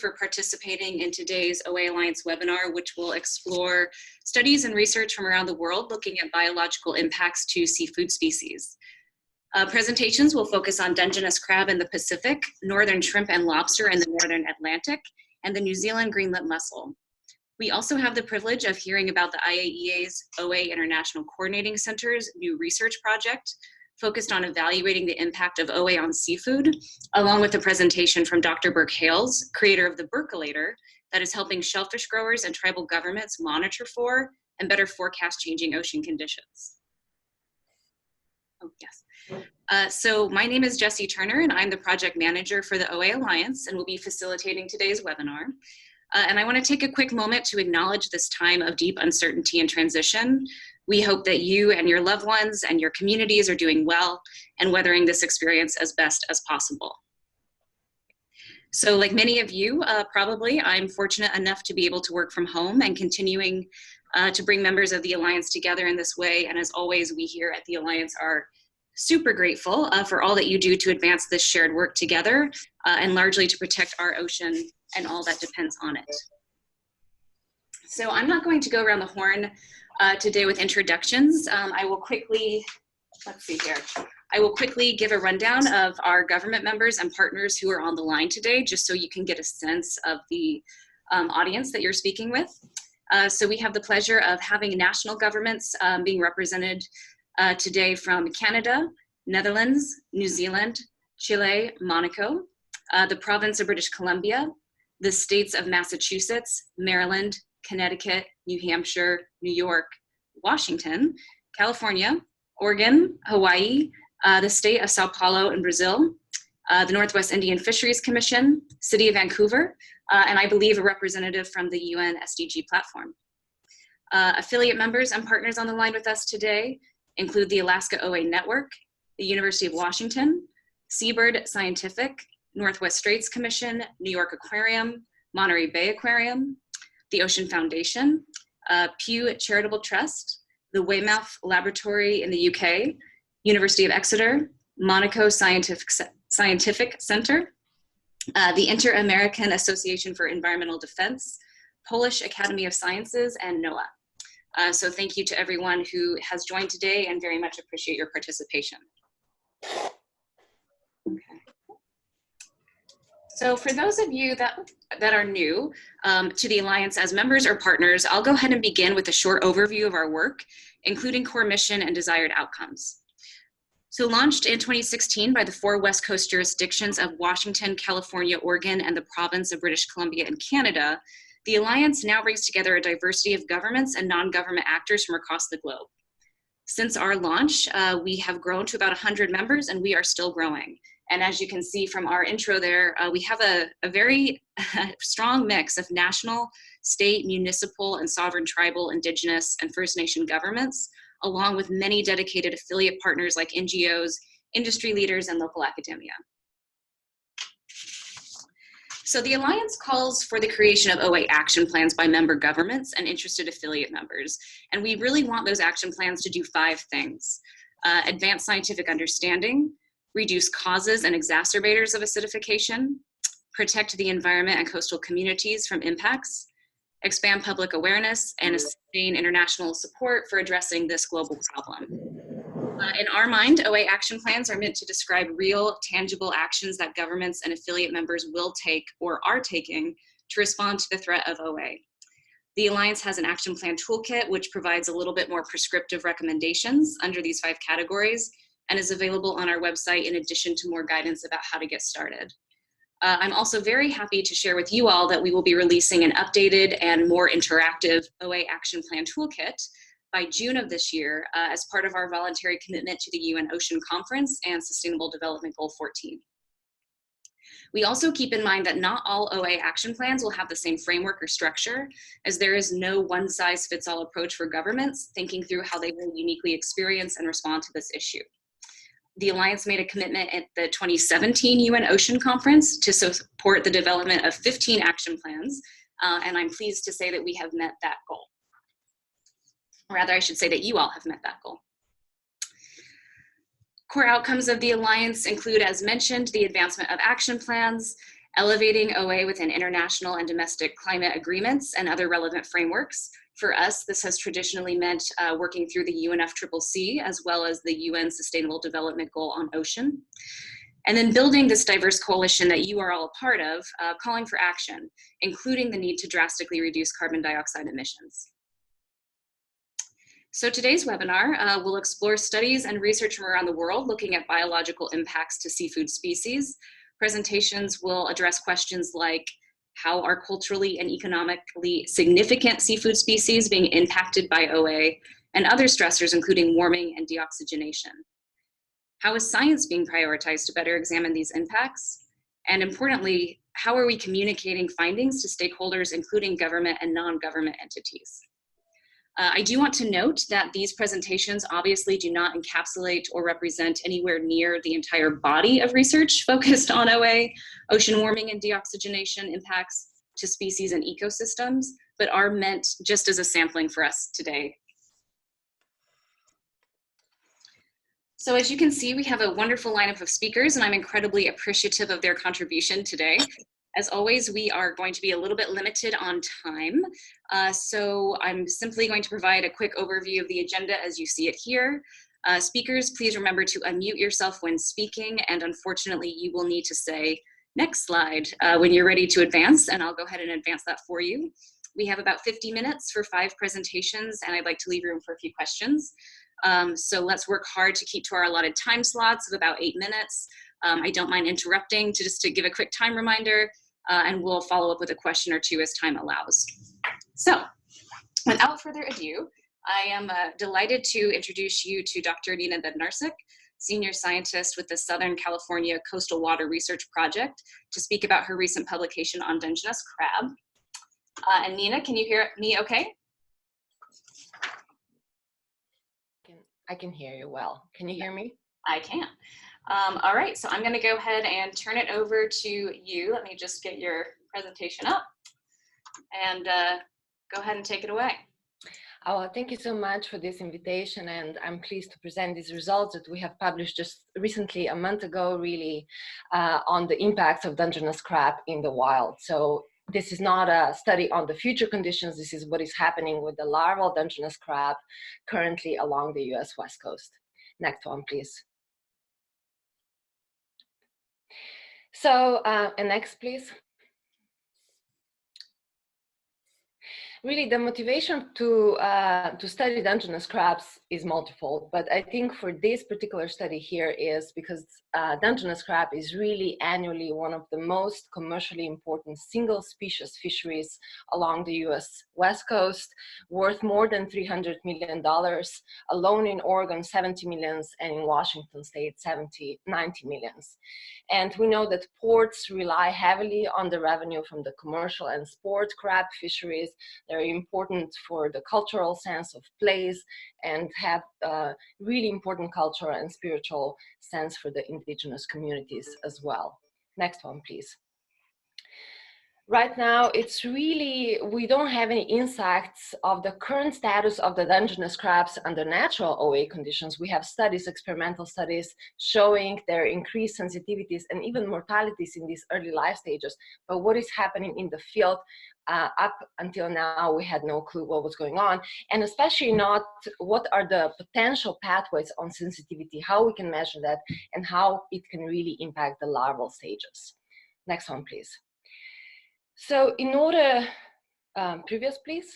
for participating in today's OA Alliance webinar, which will explore studies and research from around the world looking at biological impacts to seafood species. Presentations will focus on Dungeness crab in the Pacific, northern shrimp and lobster in the northern Atlantic, and the New Zealand Green-lipped Mussel. We also have the privilege of hearing about the IAEA's OA International Coordinating Center's new research project, focused on evaluating the impact of OA on seafood, along with a presentation from Dr. Burke Hales, creator of the Burkolator, that is helping shellfish growers and tribal governments monitor for and better forecast changing ocean conditions. Oh, yes. So my name is Jessie Turner, and I'm the project manager for the OA Alliance, and will be facilitating today's webinar. And I want to take a quick moment to acknowledge this time of deep uncertainty and transition. We hope that you and your loved ones and your communities are doing well and weathering this experience as best as possible. So like many of you, probably, I'm fortunate enough to be able to work from home and continuing to bring members of the Alliance together in this way. And as always, we here at the Alliance are super grateful for all that you do to advance this shared work together and largely to protect our ocean and all that depends on it. So I'm not going to go around the horn today with introductions. I will quickly, I will quickly give a rundown of our government members and partners who are on the line today, just so you can get a sense of the audience that you're speaking with. So we have the pleasure of having national governments being represented today from Canada, Netherlands, New Zealand, Chile, Monaco, the province of British Columbia, the states of Massachusetts, Maryland, Connecticut, New Hampshire, New York, Washington, California, Oregon, Hawaii, the state of Sao Paulo in Brazil, the Northwest Indian Fisheries Commission, City of Vancouver, and I believe a representative from the UN SDG platform. Affiliate members and partners on the line with us today include the Alaska OA Network, the University of Washington, Seabird Scientific, Northwest Straits Commission, New York Aquarium, Monterey Bay Aquarium, the Ocean Foundation, Pew Charitable Trust, the Weymouth Laboratory in the UK, University of Exeter, Monaco Scientific Center, the Inter-American Association for Environmental Defense, Polish Academy of Sciences, and NOAA. So thank you to everyone who has joined today and very much appreciate your participation. Okay. So for those of you that are new to the Alliance as members or partners, I'll go ahead and begin with a short overview of our work, including core mission and desired outcomes. So launched in 2016 by the 4 West Coast jurisdictions of Washington, California, Oregon, and the province of British Columbia in Canada, the Alliance now brings together a diversity of governments and non-government actors from across the globe. Since our launch, we have grown to about 100 members, and we are still growing. And as you can see from our intro there, we have a very strong mix of national, state, municipal, and sovereign tribal, indigenous, and First Nation governments, along with many dedicated affiliate partners like NGOs, industry leaders, and local academia. So the Alliance calls for the creation of OA action plans by member governments and interested affiliate members. And we really want those action plans to do 5 things: advance scientific understanding, reduce causes and exacerbators of acidification, protect the environment and coastal communities from impacts, expand public awareness, and sustain international support for addressing this global problem. In our mind, OA action plans are meant to describe real, tangible actions that governments and affiliate members will take or are taking to respond to the threat of OA. The Alliance has an action plan toolkit which provides a little bit more prescriptive recommendations under these 5 categories and is available on our website in addition to more guidance about how to get started. I'm also very happy to share with you all that we will be releasing an updated and more interactive OA Action Plan Toolkit by June of this year as part of our voluntary commitment to the UN Ocean Conference and Sustainable Development Goal 14. We also keep in mind that not all OA action plans will have the same framework or structure, as there is no one-size-fits-all approach for governments thinking through how they will uniquely experience and respond to this issue. The Alliance made a commitment at the 2017 UN Ocean Conference to support the development of 15 action plans, and I'm pleased to say that we have met that goal. Or rather, I should say that you all have met that goal. Core outcomes of the Alliance include, as mentioned, the advancement of action plans, elevating OA within international and domestic climate agreements and other relevant frameworks. For us, this has traditionally meant working through the UNFCCC as well as the UN Sustainable Development Goal on Ocean. And then building this diverse coalition that you are all a part of, calling for action, including the need to drastically reduce carbon dioxide emissions. So today's webinar will explore studies and research from around the world looking at biological impacts to seafood species. Presentations will address questions like, how are culturally and economically significant seafood species being impacted by OA and other stressors, including warming and deoxygenation? How is science being prioritized to better examine these impacts? And importantly, how are we communicating findings to stakeholders, including government and non-government entities? I do want to note that these presentations obviously do not encapsulate or represent anywhere near the entire body of research focused on OA, ocean warming and deoxygenation impacts to species and ecosystems, but are meant just as a sampling for us today. So as you can see, we have a wonderful lineup of speakers, and I'm incredibly appreciative of their contribution today. As always, we are going to be a little bit limited on time, so I'm simply going to provide a quick overview of the agenda as you see it here. Speakers, please remember to unmute yourself when speaking, and unfortunately, you will need to say, next slide, when you're ready to advance, and I'll go ahead and advance that for you. We have about 50 minutes for 5 presentations, and I'd like to leave room for a few questions. So let's work hard to keep to our allotted time slots of about 8 minutes. I don't mind interrupting just to give a quick time reminder, and we'll follow up with a question or two as time allows. So without further ado, I am delighted to introduce you to Dr. Nina Bednarsik, Senior Scientist with the Southern California Coastal Water Research Project, to speak about her recent publication on Dungeness crab. And Nina, can you hear me okay? I can hear you well. Can you hear me? I can. All right, so I'm going to go ahead and turn it over to you. Let me just get your presentation up and go ahead and take it away. Oh, thank you so much for this invitation, and I'm pleased to present these results that we have published just recently, a month ago, really, on the impacts of Dungeness crab in the wild. So this is not a study on the future conditions. This is what is happening with the larval Dungeness crab currently along the US West Coast. Next one, please. So, and next, please. Really, the motivation to study Dungeness crabs is multifold, but I think for this particular study here is because Dungeness crab is really annually one of the most commercially important single species fisheries along the US West Coast, worth more than $300 million, alone in Oregon 70 millions, and in Washington state 90 millions. And we know that ports rely heavily on the revenue from the commercial and sport crab fisheries. They're important for the cultural sense of place and have a really important cultural and spiritual sense for the indigenous communities as well. Next one, please. Right now, it's really, we don't have any insights of the current status of the Dungeness crabs under natural OA conditions. We have studies, experimental studies, showing their increased sensitivities and even mortalities in these early life stages. But what is happening in the field, up until now, we had no clue what was going on, and especially not what are the potential pathways on sensitivity, how we can measure that, and how it can really impact the larval stages. Next one, please. So in order, previous please.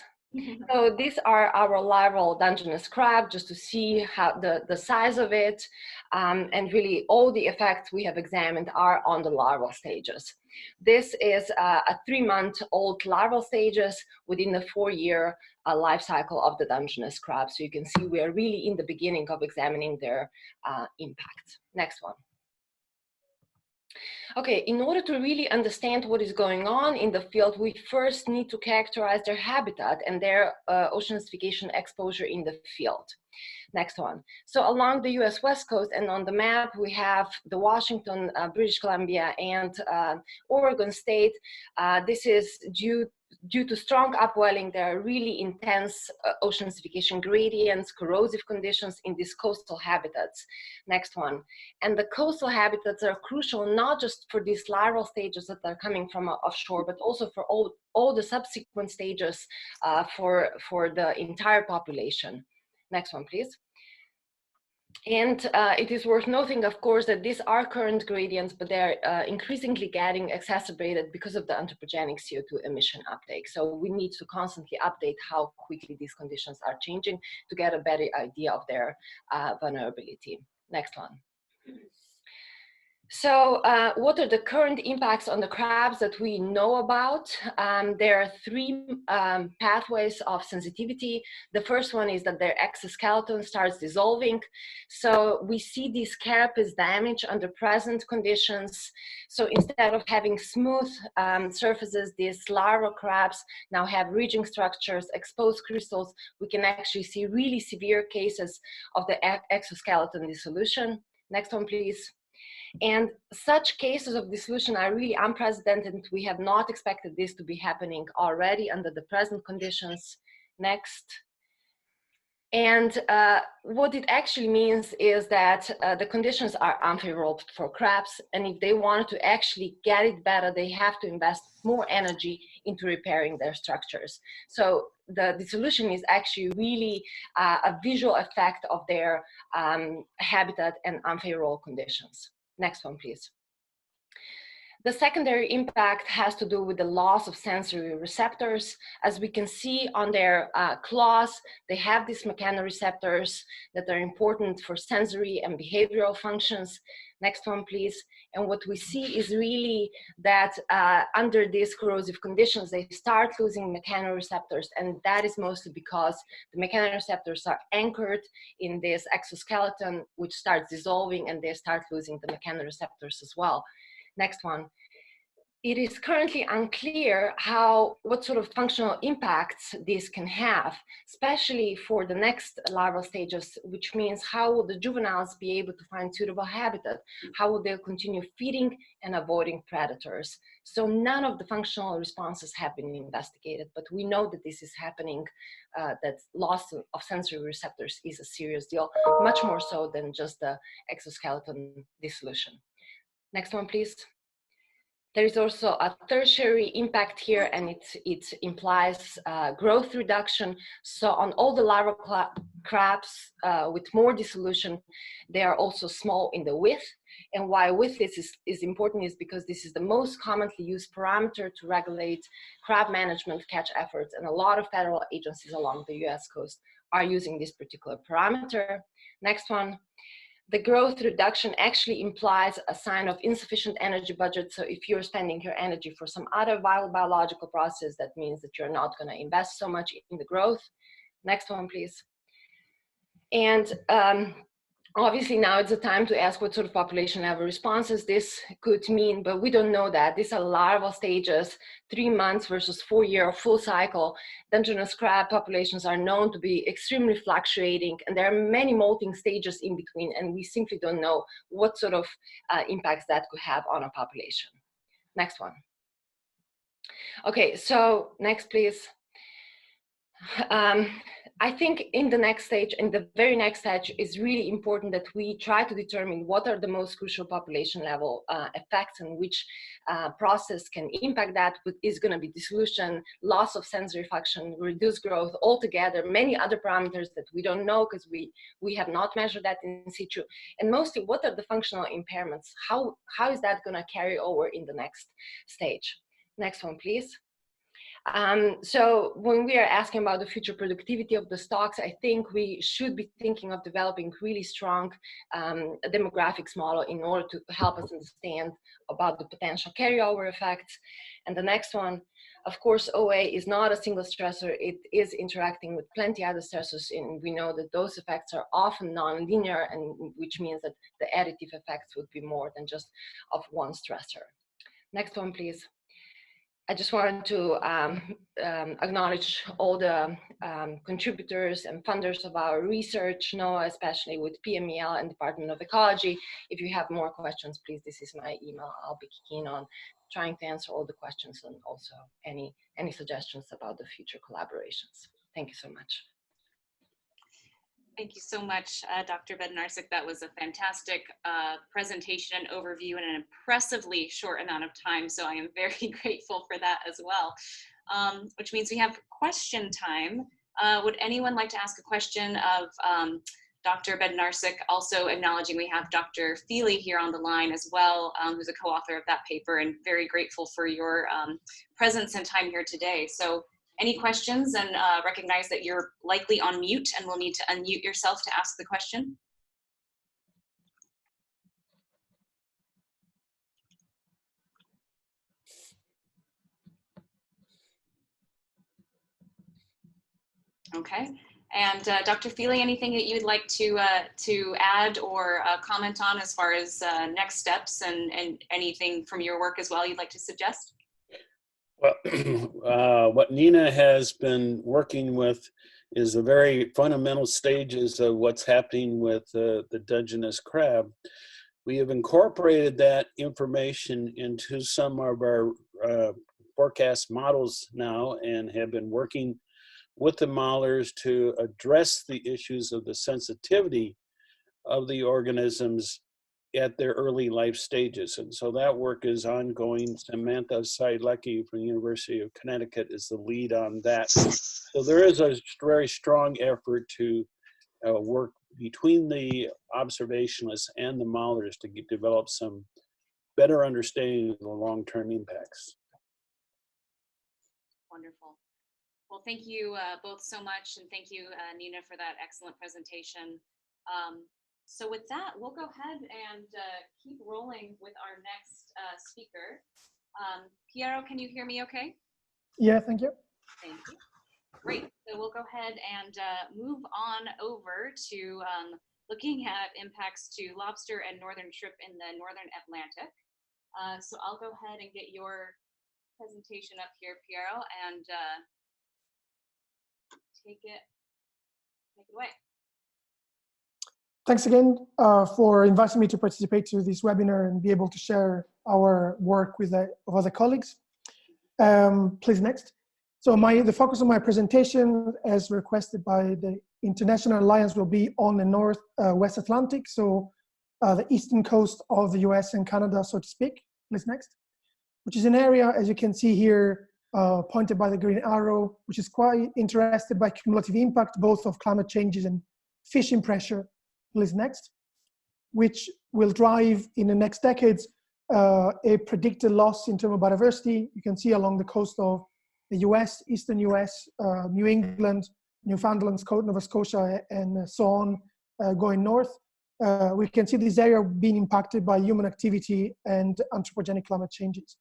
So these are our larval Dungeness crab, just to see how the size of it, and really all the effects we have examined are on the larval stages. This is a 3-month-old larval stages within the 4-year life cycle of the Dungeness crab. So you can see we are really in the beginning of examining their impact. Next one. Okay, in order to really understand what is going on in the field, we first need to characterize their habitat and their ocean acidification exposure in the field. Next one. So along the US West Coast and on the map, we have the Washington, British Columbia, and Oregon State. This is due to strong upwelling. There are really intense ocean acidification gradients, corrosive conditions in these coastal habitats. Next one. And the coastal habitats are crucial not just for these larval stages that are coming from offshore, but also for all the subsequent stages for the entire population. Next one, please. And it is worth noting, of course, that these are current gradients, but they're increasingly getting exacerbated because of the anthropogenic CO2 emission uptake. So we need to constantly update how quickly these conditions are changing to get a better idea of their vulnerability. Next one. So what are the current impacts on the crabs that we know about? There are three pathways of sensitivity. The first one is that their exoskeleton starts dissolving. So we see this carapace damage under present conditions. So instead of having smooth surfaces, these larval crabs now have ridging structures, exposed crystals. We can actually see really severe cases of the exoskeleton dissolution. Next one, please. And such cases of dissolution are really unprecedented. We have not expected this to be happening already under the present conditions. Next. And what it actually means is that the conditions are unfavorable for crabs. And if they wanted to actually get it better, they have to invest more energy into repairing their structures. So the dissolution is actually really a visual effect of their habitat and unfavorable conditions. Next one, please. The secondary impact has to do with the loss of sensory receptors. As we can see on their claws, they have these mechanoreceptors that are important for sensory and behavioral functions. Next one, please. And what we see is really that under these corrosive conditions, they start losing mechanoreceptors, and that is mostly because the mechanoreceptors are anchored in this exoskeleton, which starts dissolving, and they start losing the mechanoreceptors as well. Next one. It is currently unclear what sort of functional impacts this can have, especially for the next larval stages, which means how will the juveniles be able to find suitable habitat? How will they continue feeding and avoiding predators? So none of the functional responses have been investigated, but we know that this is happening, that loss of sensory receptors is a serious deal, much more so than just the exoskeleton dissolution. Next one, please. There is also a tertiary impact here, and it implies growth reduction. So on all the larval crabs with more dissolution, they are also small in the width. And why width is important is because this is the most commonly used parameter to regulate crab management catch efforts. And a lot of federal agencies along the US coast are using this particular parameter. Next one. The growth reduction actually implies a sign of insufficient energy budget. So if you're spending your energy for some other vital biological process, that means that you're not going to invest so much in the growth. Next one, please. And obviously now it's the time to ask what sort of population level responses this could mean, but we don't know that. These are larval stages, 3 months versus 4-year full cycle. Dungeness crab populations are known to be extremely fluctuating, and there are many molting stages in between, and we simply don't know what sort of impacts that could have on a population. Next one. Okay, so next, please. I think in the next stage, in the very next stage, is really important that we try to determine what are the most crucial population level effects and which process can impact that. Is going to be dissolution, loss of sensory function, reduced growth, altogether, many other parameters that we don't know because we have not measured that in situ. And mostly, what are the functional impairments? How is that going to carry over in the next stage? Next one, please. So when we are asking about the future productivity of the stocks, I think we should be thinking of developing really strong demographics model in order to help us understand about the potential carryover effects. And the next one, of course, OA is not a single stressor. It is interacting with plenty other stressors, and we know that those effects are often non-linear, and which means that the additive effects would be more than just of one stressor. Next one, please. I just wanted to acknowledge all the contributors and funders of our research, NOAA, especially with PMEL and Department of Ecology. If you have more questions, please, this is my email. I'll be keen on trying to answer all the questions and also any suggestions about the future collaborations. Thank you so much. Thank you so much, Dr. Bednarczyk. That was a fantastic presentation and overview in an impressively short amount of time. So I am very grateful for that as well, which means we have question time. Would anyone like to ask a question of Dr. Bednarczyk? Also acknowledging we have Dr. Feely here on the line as well, who's a co-author of that paper, and very grateful for your presence and time here today. So any questions, and recognize that you're likely on mute and will need to unmute yourself to ask the question. Okay, and Dr. Feely, anything that you'd like to add or comment on as far as next steps and anything from your work as well you'd like to suggest? Well, what Nina has been working with is the very fundamental stages of what's happening with the Dungeness crab. We have incorporated that information into some of our forecast models now, and have been working with the modelers to address the issues of the sensitivity of the organisms at their early life stages. And so that work is ongoing. Samantha Sailecki from the University of Connecticut is the lead on that. So there is a very strong effort to work between the observationalists and the modelers to develop some better understanding of the long-term impacts. Wonderful. Well, thank you both so much, and thank you, Nina, for that excellent presentation. So with that, we'll go ahead and keep rolling with our next speaker. Piero, can you hear me okay? Yeah, thank you. Thank you. Great. So we'll go ahead and move on over to looking at impacts to lobster and northern shrimp in the northern Atlantic. So I'll go ahead and get your presentation up here, Piero, and take it away. Thanks again for inviting me to participate to this webinar and be able to share our work with other colleagues. Please, next. So the focus of my presentation, as requested by the International Alliance, will be on the West Atlantic, so the eastern coast of the US and Canada, so to speak. Please, next. Which is an area, as you can see here, pointed by the green arrow, which is quite interested by cumulative impact, both of climate changes and fishing pressure. Please, next. Which will drive, in the next decades, a predicted loss in terms of biodiversity. You can see along the coast of the US, eastern US, New England, Newfoundland, Nova Scotia, and so on, going north. We can see this area being impacted by human activity and anthropogenic climate changes.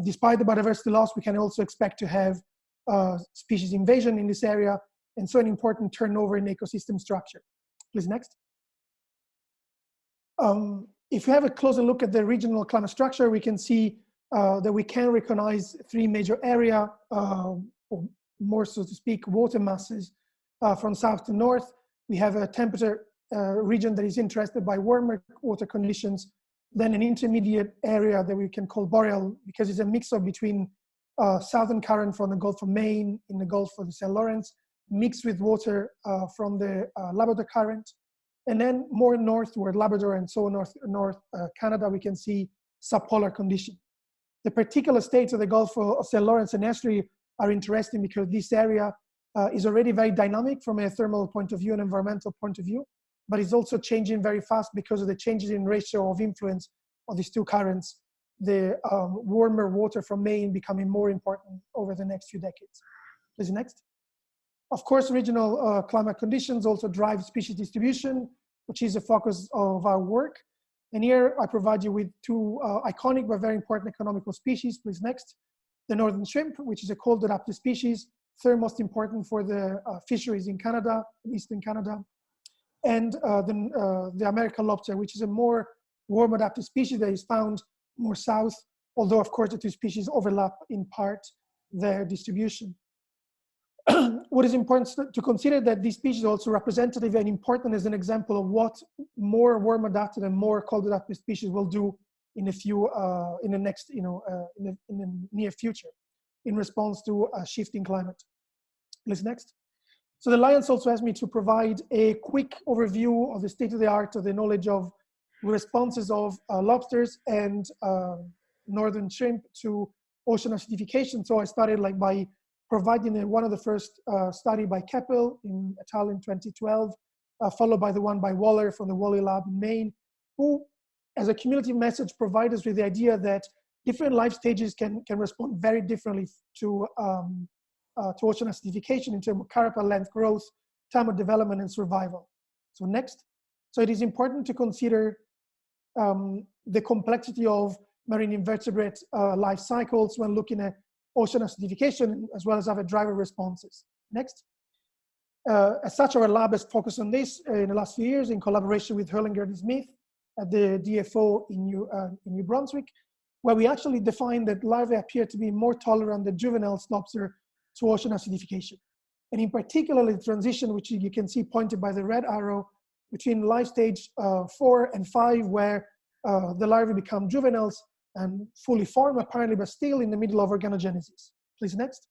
Despite the biodiversity loss, we can also expect to have species invasion in this area, and so an important turnover in ecosystem structure. Please, next. If you have a closer look at the regional climate structure, we can see that we can recognize three major areas, or more so to speak, water masses from south to north. We have a temperature region that is interested by warmer water conditions, then an intermediate area that we can call boreal, because it's a mix-up between southern current from the Gulf of Maine in the Gulf of the St. Lawrence, mixed with water from the Labrador current. And then more northward, Labrador and so north Canada, we can see subpolar conditions. The particular states of the Gulf of St. Lawrence and estuary are interesting because this area is already very dynamic from a thermal point of view and environmental point of view, but it's also changing very fast because of the changes in ratio of influence of these two currents, the warmer water from Maine becoming more important over the next few decades. Please, next. Of course, regional climate conditions also drive species distribution, which is the focus of our work. And here I provide you with two iconic but very important economical species. Please, next. The northern shrimp, which is a cold adapted species, third most important for the fisheries in Canada, eastern Canada. And the American lobster, which is a more warm adapted species that is found more south although of course the two species overlap in part their distribution. What is important to consider that these species are also representative and important as an example of what more worm-adapted and more cold-adapted species will do in the next, in the near future, in response to a shifting climate. Please next. So the Alliance also asked me to provide a quick overview of the state of the art of the knowledge of responses of lobsters and northern shrimp to ocean acidification. So I started by providing one of the first study by Keppel in Italy in 2012, followed by the one by Waller from the Wally Lab in Maine, who, as a cumulative message, provide us with the idea that different life stages can respond very differently to ocean acidification in terms of carapace length growth, time of development, and survival. So next. So it is important to consider the complexity of marine invertebrate life cycles when looking at ocean acidification, as well as other driver responses. Next. As such, our lab has focused on this in the last few years in collaboration with Hurlinger and Smith at the DFO in New Brunswick, where we actually defined that larvae appear to be more tolerant than juvenile lobster to ocean acidification. And in particular, the transition, which you can see pointed by the red arrow, between life stage 4 and 5, where the larvae become juveniles and fully formed apparently, but still in the middle of organogenesis. Please next.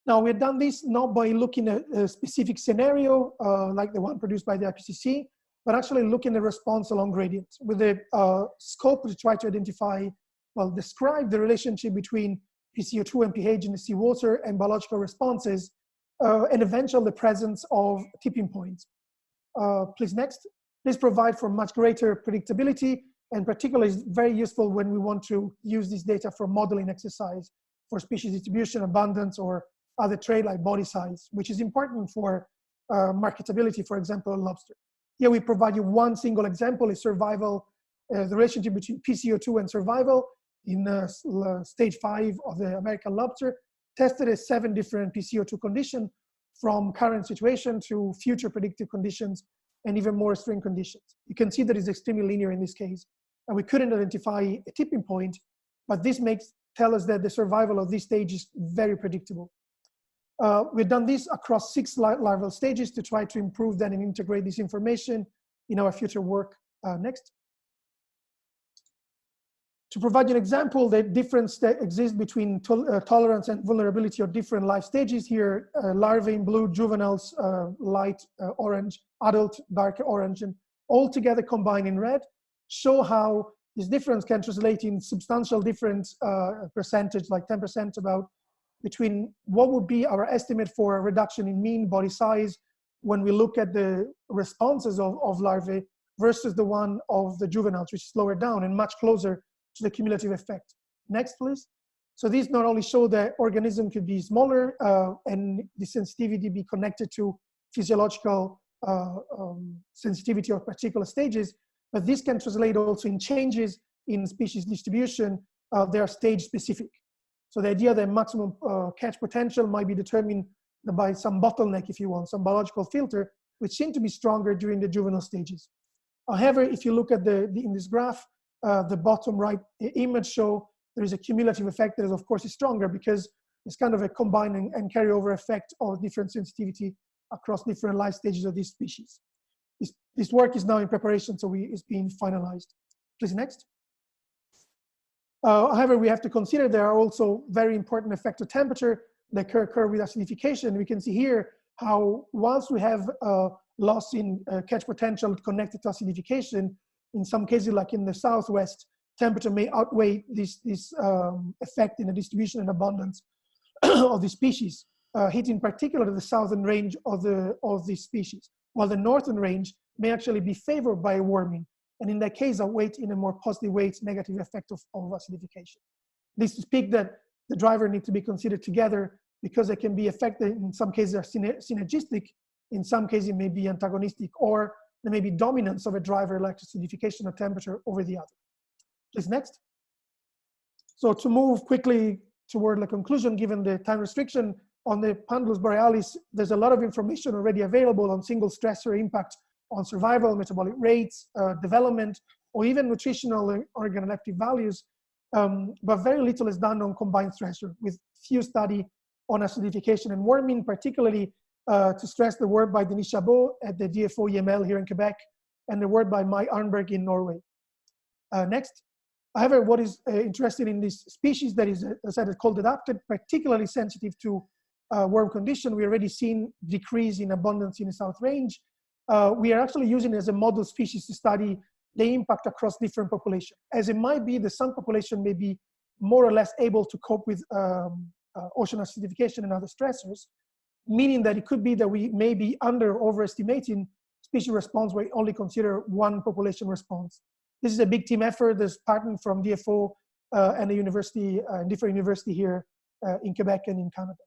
Now, we've done this not by looking at a specific scenario like the one produced by the IPCC, but actually looking at response along gradient with the scope to try to identify, well, describe the relationship between PCO2 and pH in the seawater and biological responses, and eventually the presence of tipping points. Please next. This provides for much greater predictability, and particularly is very useful when we want to use this data for modeling exercise for species distribution, abundance, or other trait like body size, which is important for marketability, for example, lobster. Here we provide you one single example, is survival, the relationship between PCO2 and survival in stage 5 of the American lobster, tested at 7 different PCO2 conditions, from current situation to future predictive conditions and even more extreme conditions. You can see that it's extremely linear in this case, and we couldn't identify a tipping point, but this tell us that the survival of this stage is very predictable. We've done this across 6 larval stages to try to improve that and integrate this information in our future work. Next. To provide you an example, the difference that exists between tolerance and vulnerability of different life stages here, larvae in blue, juveniles light orange, adult dark orange, and all together combined in red, show how this difference can translate in substantial different percentage, like 10% about, between what would be our estimate for a reduction in mean body size when we look at the responses of larvae versus the one of the juveniles, which is lower down and much closer to the cumulative effect. Next, please. So these not only show that organism could be smaller and the sensitivity be connected to physiological sensitivity of particular stages, but this can translate also in changes in species distribution. They are stage specific. So the idea that maximum catch potential might be determined by some bottleneck, if you want, some biological filter, which seem to be stronger during the juvenile stages. However, if you look at in this graph, the bottom right image show there is a cumulative effect that is, of course, is stronger because it's kind of a combining and carryover effect of different sensitivity across different life stages of these species. This work is now in preparation, so it's being finalized. Please, next. However, we have to consider there are also very important effects of temperature that occur with acidification. We can see here how once we have loss in catch potential connected to acidification, in some cases, like in the Southwest, temperature may outweigh this effect in the distribution and abundance of the species, hitting particularly the southern range of these species, while the northern range may actually be favored by warming, and in that case, outweigh in a more positive way its negative effect of acidification. This to speak that the driver need to be considered together because they can be affected. In some cases, are synergistic. In some cases, it may be antagonistic, or there may be dominance of a driver like acidification or temperature over the other. Please, next. So to move quickly toward the conclusion, given the time restriction, on the Pandulus borealis, there's a lot of information already available on single stressor impact on survival, metabolic rates, development, or even nutritional organoleptic values. but very little is done on combined stressor, with few study on acidification and warming, particularly to stress the work by Denis Chabot at the DFO EML here in Quebec, and the work by Mai Arnberg in Norway. Next. However, what is interesting in this species that is, as I said, cold adapted, particularly sensitive to warm condition, we already seen decrease in abundance in the South Range. We are actually using it as a model species to study the impact across different populations. As it might be, the some population may be more or less able to cope with ocean acidification and other stressors, meaning that it could be that we may be under or overestimating species response where we only consider one population response. This is a big team effort. There's partnering from DFO and the university, different university here in Quebec and in Canada.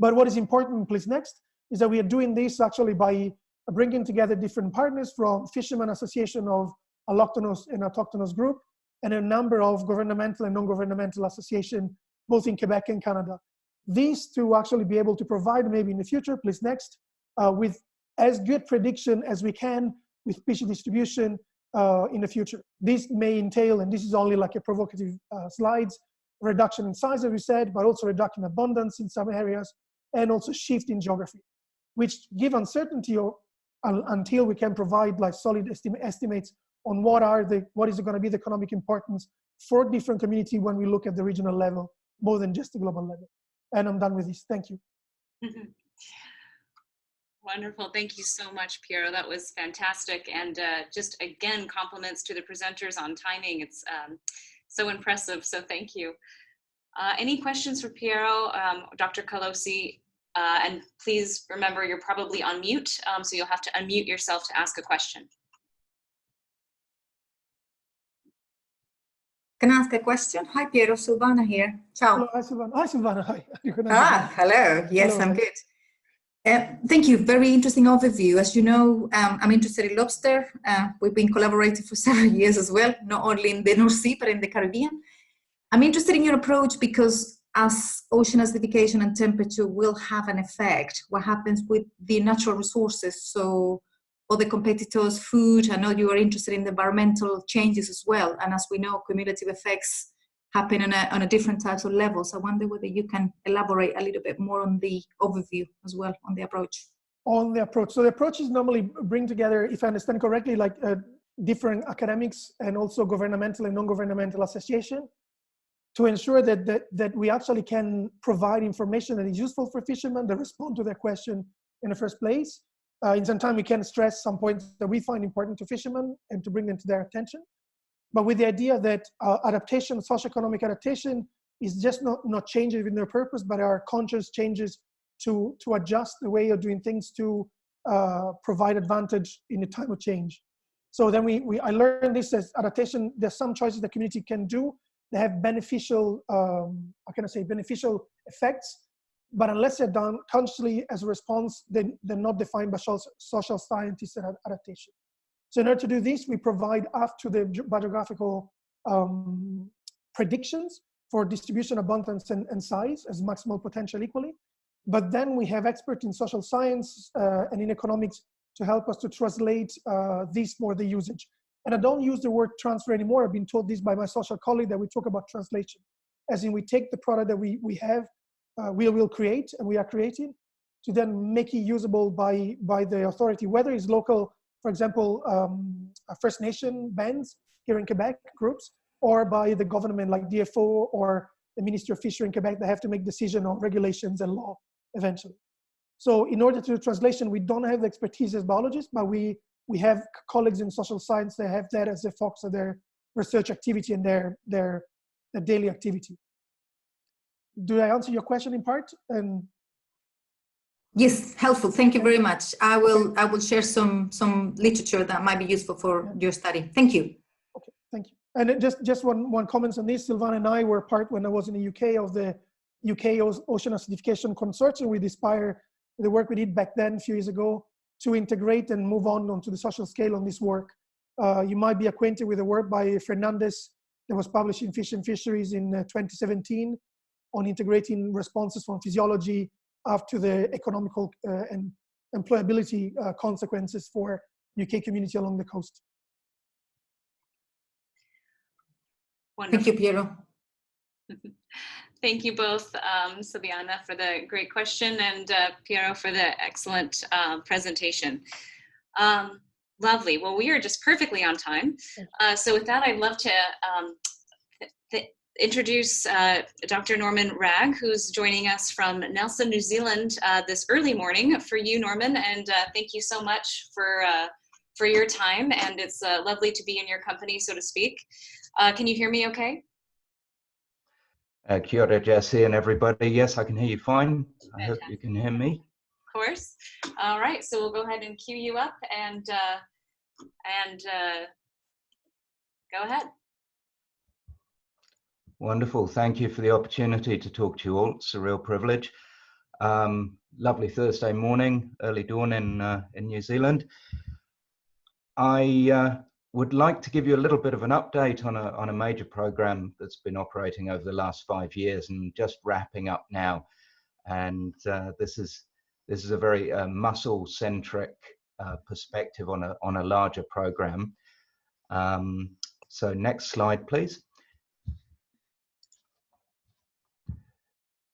But what is important, please next, is that we are doing this actually by bringing together different partners from Fishermen Association of Alloctonous and Autochthonous Group, and a number of governmental and non-governmental associations, both in Quebec and Canada. These to actually be able to provide maybe in the future, please next, with as good prediction as we can with species distribution in the future. This may entail, and this is only like a provocative slides, reduction in size, as we said, but also reduction in abundance in some areas, and also shift in geography, which give uncertainty until we can provide like solid estimates on what is going to be the economic importance for different community when we look at the regional level, more than just the global level. And I'm done with this. Thank you. Wonderful. Thank you so much, Piero. That was fantastic. And just again, compliments to the presenters on timing. It's so impressive. So thank you. Any questions for Piero, Dr. Calosi? And please remember, you're probably on mute, so you'll have to unmute yourself to ask a question. Can I ask a question? Hi, Piero. Silvana here. Ciao. Hello, hi, Silvana. Hi, Silvana. Hi. Hello. Yes, hello. I'm good. Thank you. Very interesting overview. As you know, I'm interested in lobster. We've been collaborating for several years as well, not only in the North Sea, but in the Caribbean. I'm interested in your approach because as ocean acidification and temperature will have an effect, what happens with the natural resources, so other competitors, food, I know you are interested in the environmental changes as well, and as we know, cumulative effects happen on a different types of levels. I wonder whether you can elaborate a little bit more on the overview as well, on the approach. On the approach. So the approach is normally bring together, if I understand correctly, like different academics and also governmental and non-governmental association to ensure that we actually can provide information that is useful for fishermen that respond to their question in the first place. In some time, we can stress some points that we find important to fishermen and to bring them to their attention. But with the idea that adaptation, socioeconomic adaptation, is just not changes in their purpose, but are conscious changes to adjust the way of doing things to provide advantage in a time of change. So then I learned this as adaptation. There's some choices the community can do. They have beneficial, beneficial effects, but unless they're done consciously as a response, then they're not defined by social scientists and adaptation. So in order to do this, we provide after the biographical predictions for distribution, abundance, and size as maximal potential equally. But then we have experts in social science and in economics to help us to translate this for the usage. And I don't use the word transfer anymore. I've been told this by my social colleague that we talk about translation, as in we take the product that we have, we will create and we are creating, to then make it usable by the authority, whether it's local, for example, First Nation bands here in Quebec, groups, or by the government like DFO or the Ministry of Fishery in Quebec that have to make decisions on regulations and law eventually. So in order to do translation, we don't have the expertise as biologists, but we have colleagues in social science that have that as the focus of their research activity and their daily activity. Do I answer your question in part? And yes, helpful. Thank you very much. I will share some literature that might be useful for your study. Thank you. Okay, thank you. And just one comment on this. Silvana and I were part, when I was in the UK, of the UK Ocean Acidification Consortium with Inspire, the work we did back then a few years ago to integrate and move on onto the social scale on this work. You might be acquainted with the work by Fernandez that was published in Fish and Fisheries in 2017 on integrating responses from physiology after the economical and employability consequences for UK community along the coast. Wonderful. Thank you, Piero. Thank you both, Silviana, for the great question, and Piero for the excellent presentation. Lovely. Well, we are just perfectly on time. So with that, I'd love to introduce Dr. Norman Ragg, who's joining us from Nelson, New Zealand this early morning for you, Norman, and thank you so much for your time, and it's lovely to be in your company, so to speak. Can you hear me okay? Kia ora, Jesse, and everybody. Yes, I can hear you fine. I hope you can hear me. Of course. All right, so we'll go ahead and cue you up and go ahead. Wonderful. Thank you for the opportunity to talk to you all. It's a real privilege. Lovely Thursday morning, early dawn in New Zealand. I would like to give you a little bit of an update on a major program that's been operating over the last 5 years and just wrapping up now. And this is a very mussel-centric perspective on a larger program. So next slide, please.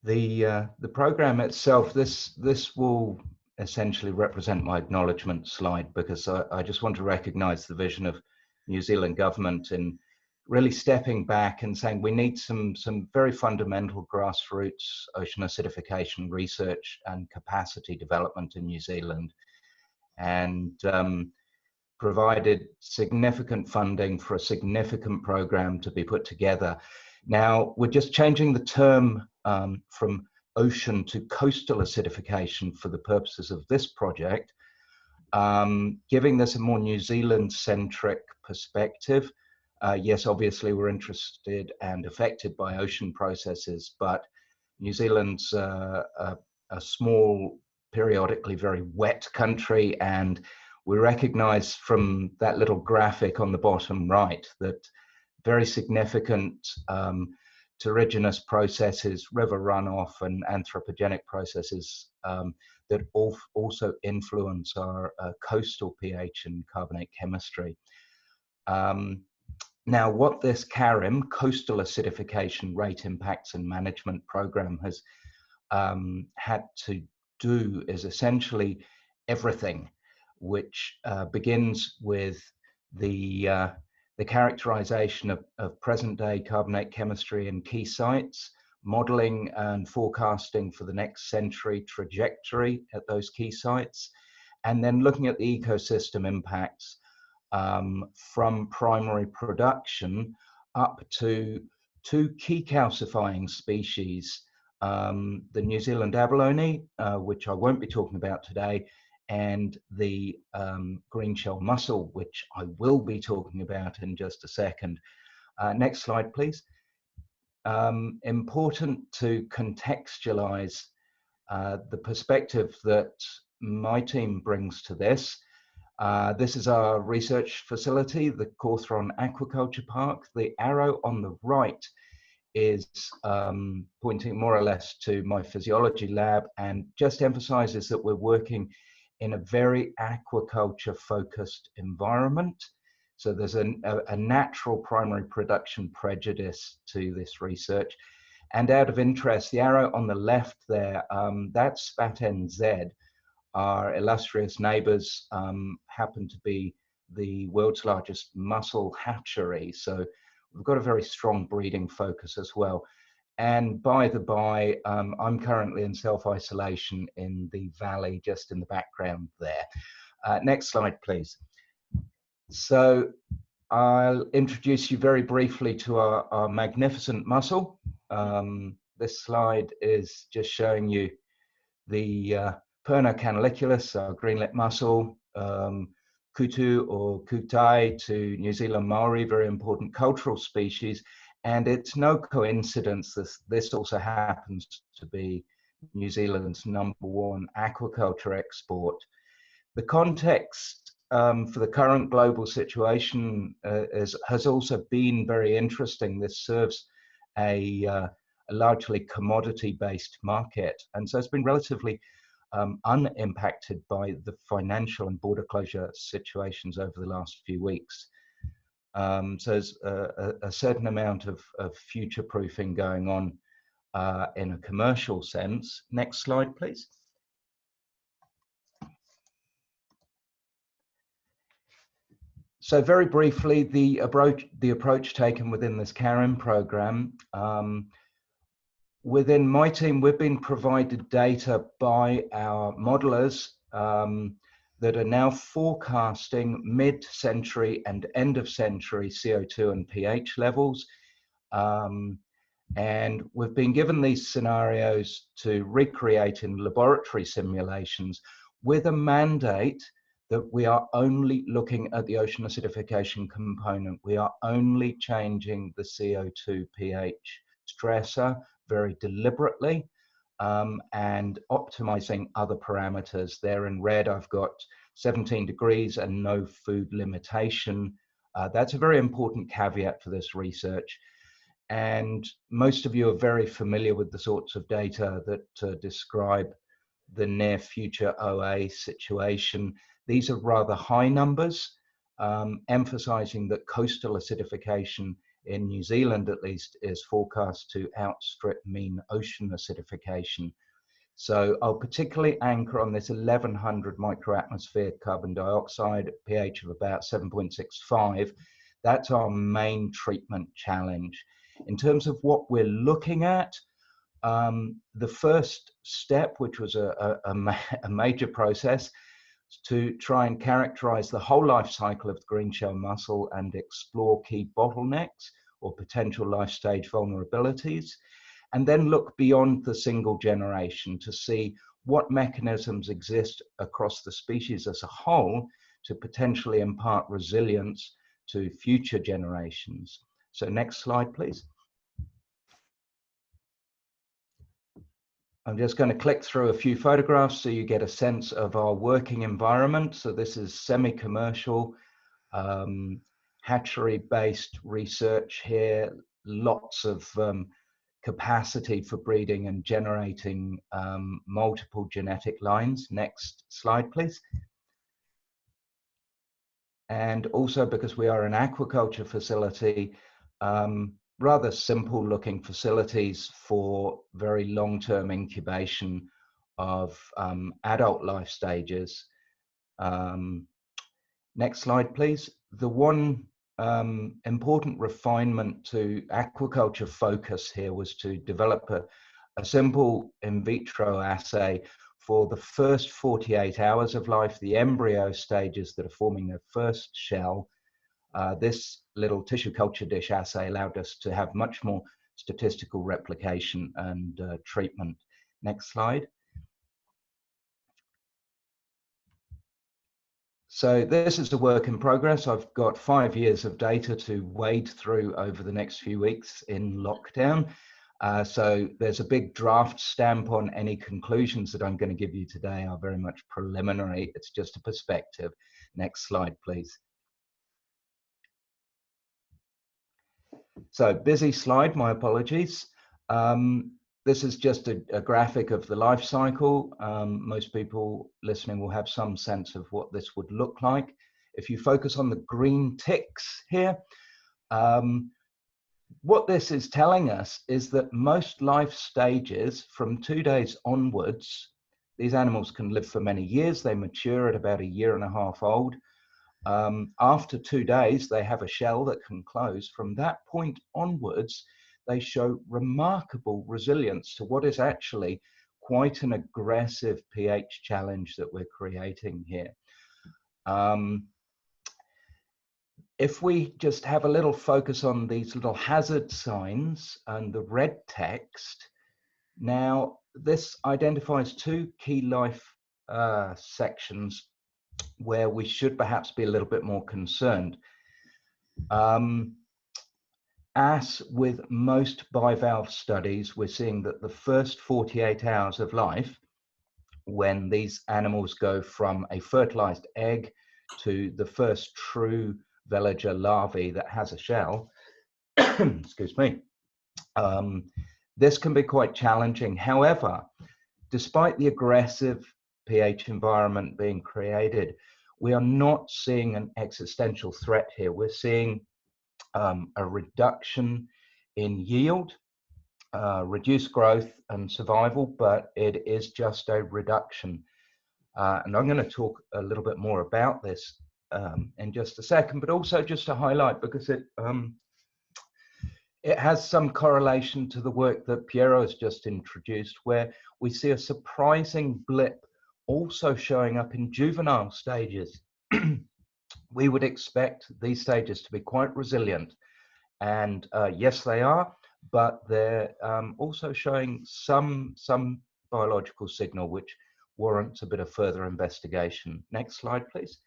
The program itself, this will essentially represent my acknowledgement slide, because I just want to recognize the vision of New Zealand government in really stepping back and saying we need some very fundamental grassroots ocean acidification research and capacity development in New Zealand, and provided significant funding for a significant program to be put together. Now, we're just changing the term from ocean to coastal acidification for the purposes of this project, giving this a more New Zealand-centric perspective. Yes, obviously we're interested and affected by ocean processes, but New Zealand's a small, periodically very wet country, and we recognize from that little graphic on the bottom right that very significant terrigenous processes, river runoff and anthropogenic processes that also influence our coastal pH and carbonate chemistry. Now, what this CARIM, Coastal Acidification Rate Impacts and Management Program, has had to do is essentially everything, which begins with the characterization of present-day carbonate chemistry in key sites, modeling and forecasting for the next century trajectory at those key sites, and then looking at the ecosystem impacts from primary production up to two key calcifying species, the New Zealand abalone, which I won't be talking about today, and the green shell mussel, which I will be talking about in just a second. Next slide, please. Important to contextualize the perspective that my team brings to this. This is our research facility, the Cawthron Aquaculture Park. The arrow on the right is pointing more or less to my physiology lab, and just emphasizes that we're working in a very aquaculture focused environment. So there's a natural primary production prejudice to this research. And out of interest, the arrow on the left there, that's SPAT-NZ. Our illustrious neighbors happen to be the world's largest mussel hatchery. So we've got a very strong breeding focus as well. And by the by, I'm currently in self-isolation in the valley, just in the background there. Next slide, please. So I'll introduce you very briefly to our magnificent mussel. This slide is just showing you the Perna canaliculus, our green-lipped mussel, kutu or kutai to New Zealand Maori, very important cultural species. And it's no coincidence this also happens to be New Zealand's #1 aquaculture export. The context for the current global situation has also been very interesting. This serves a largely commodity-based market, and so it's been relatively unimpacted by the financial and border closure situations over the last few weeks. So there's a certain amount of future proofing going on in a commercial sense. Next slide, please. So very briefly, the approach taken within this CARIN program. Within my team, we've been provided data by our modelers that are now forecasting mid-century and end-of-century CO2 and pH levels. And we've been given these scenarios to recreate in laboratory simulations with a mandate that we are only looking at the ocean acidification component. We are only changing the CO2 pH stressor very deliberately and optimizing other parameters. There in red, I've got 17 degrees and no food limitation. That's a very important caveat for this research. And most of you are very familiar with the sorts of data that describe the near future OA situation. These are rather high numbers, emphasizing that coastal acidification in New Zealand, at least, is forecast to outstrip mean ocean acidification. So I'll particularly anchor on this 1100 microatmosphere carbon dioxide, pH of about 7.65. That's our main treatment challenge. In terms of what we're looking at, the first step, which was a major process, to try and characterize the whole life cycle of the green shell mussel and explore key bottlenecks or potential life stage vulnerabilities, and then look beyond the single generation to see what mechanisms exist across the species as a whole to potentially impart resilience to future generations. So next slide, please. I'm just going to click through a few photographs so you get a sense of our working environment. So this is semi-commercial, hatchery-based research here, lots of capacity for breeding and generating multiple genetic lines. Next slide, please. And also, because we are an aquaculture facility, rather simple looking facilities for very long-term incubation of adult life stages. Next slide, please. The one important refinement to aquaculture focus here was to develop a simple in vitro assay for the first 48 hours of life, the embryo stages that are forming their first shell. This little tissue culture dish assay allowed us to have much more statistical replication and treatment. Next slide. So this is a work in progress. I've got 5 years of data to wade through over the next few weeks in lockdown. So there's a big draft stamp on any conclusions that I'm going to give you today are very much preliminary. It's just a perspective. Next slide, please. So busy slide, my apologies. This is just a graphic of the life cycle. Most people listening will have some sense of what this would look like. If you focus on the green ticks here, what this is telling us is that most life stages from 2 days onwards, these animals can live for many years. They mature at about 1.5 years old. After 2 days, they have a shell that can close. From that point onwards, they show remarkable resilience to what is actually quite an aggressive pH challenge that we're creating here. If we just have a little focus on these little hazard signs and the red text, now this identifies 2 key life sections where we should perhaps be a little bit more concerned. As with most bivalve studies, we're seeing that the first 48 hours of life, when these animals go from a fertilized egg to the first true veliger larvae that has a shell, excuse me, this can be quite challenging. However, despite the aggressive pH environment being created, we are not seeing an existential threat here. We're seeing a reduction in yield, reduced growth and survival, but it is just a reduction. And I'm going to talk a little bit more about this in just a second, but also just to highlight, because it has some correlation to the work that Piero has just introduced, where we see a surprising blip also showing up in juvenile stages. We would expect these stages to be quite resilient, and yes, they are, but they're also showing some biological signal which warrants a bit of further investigation. Next slide, please.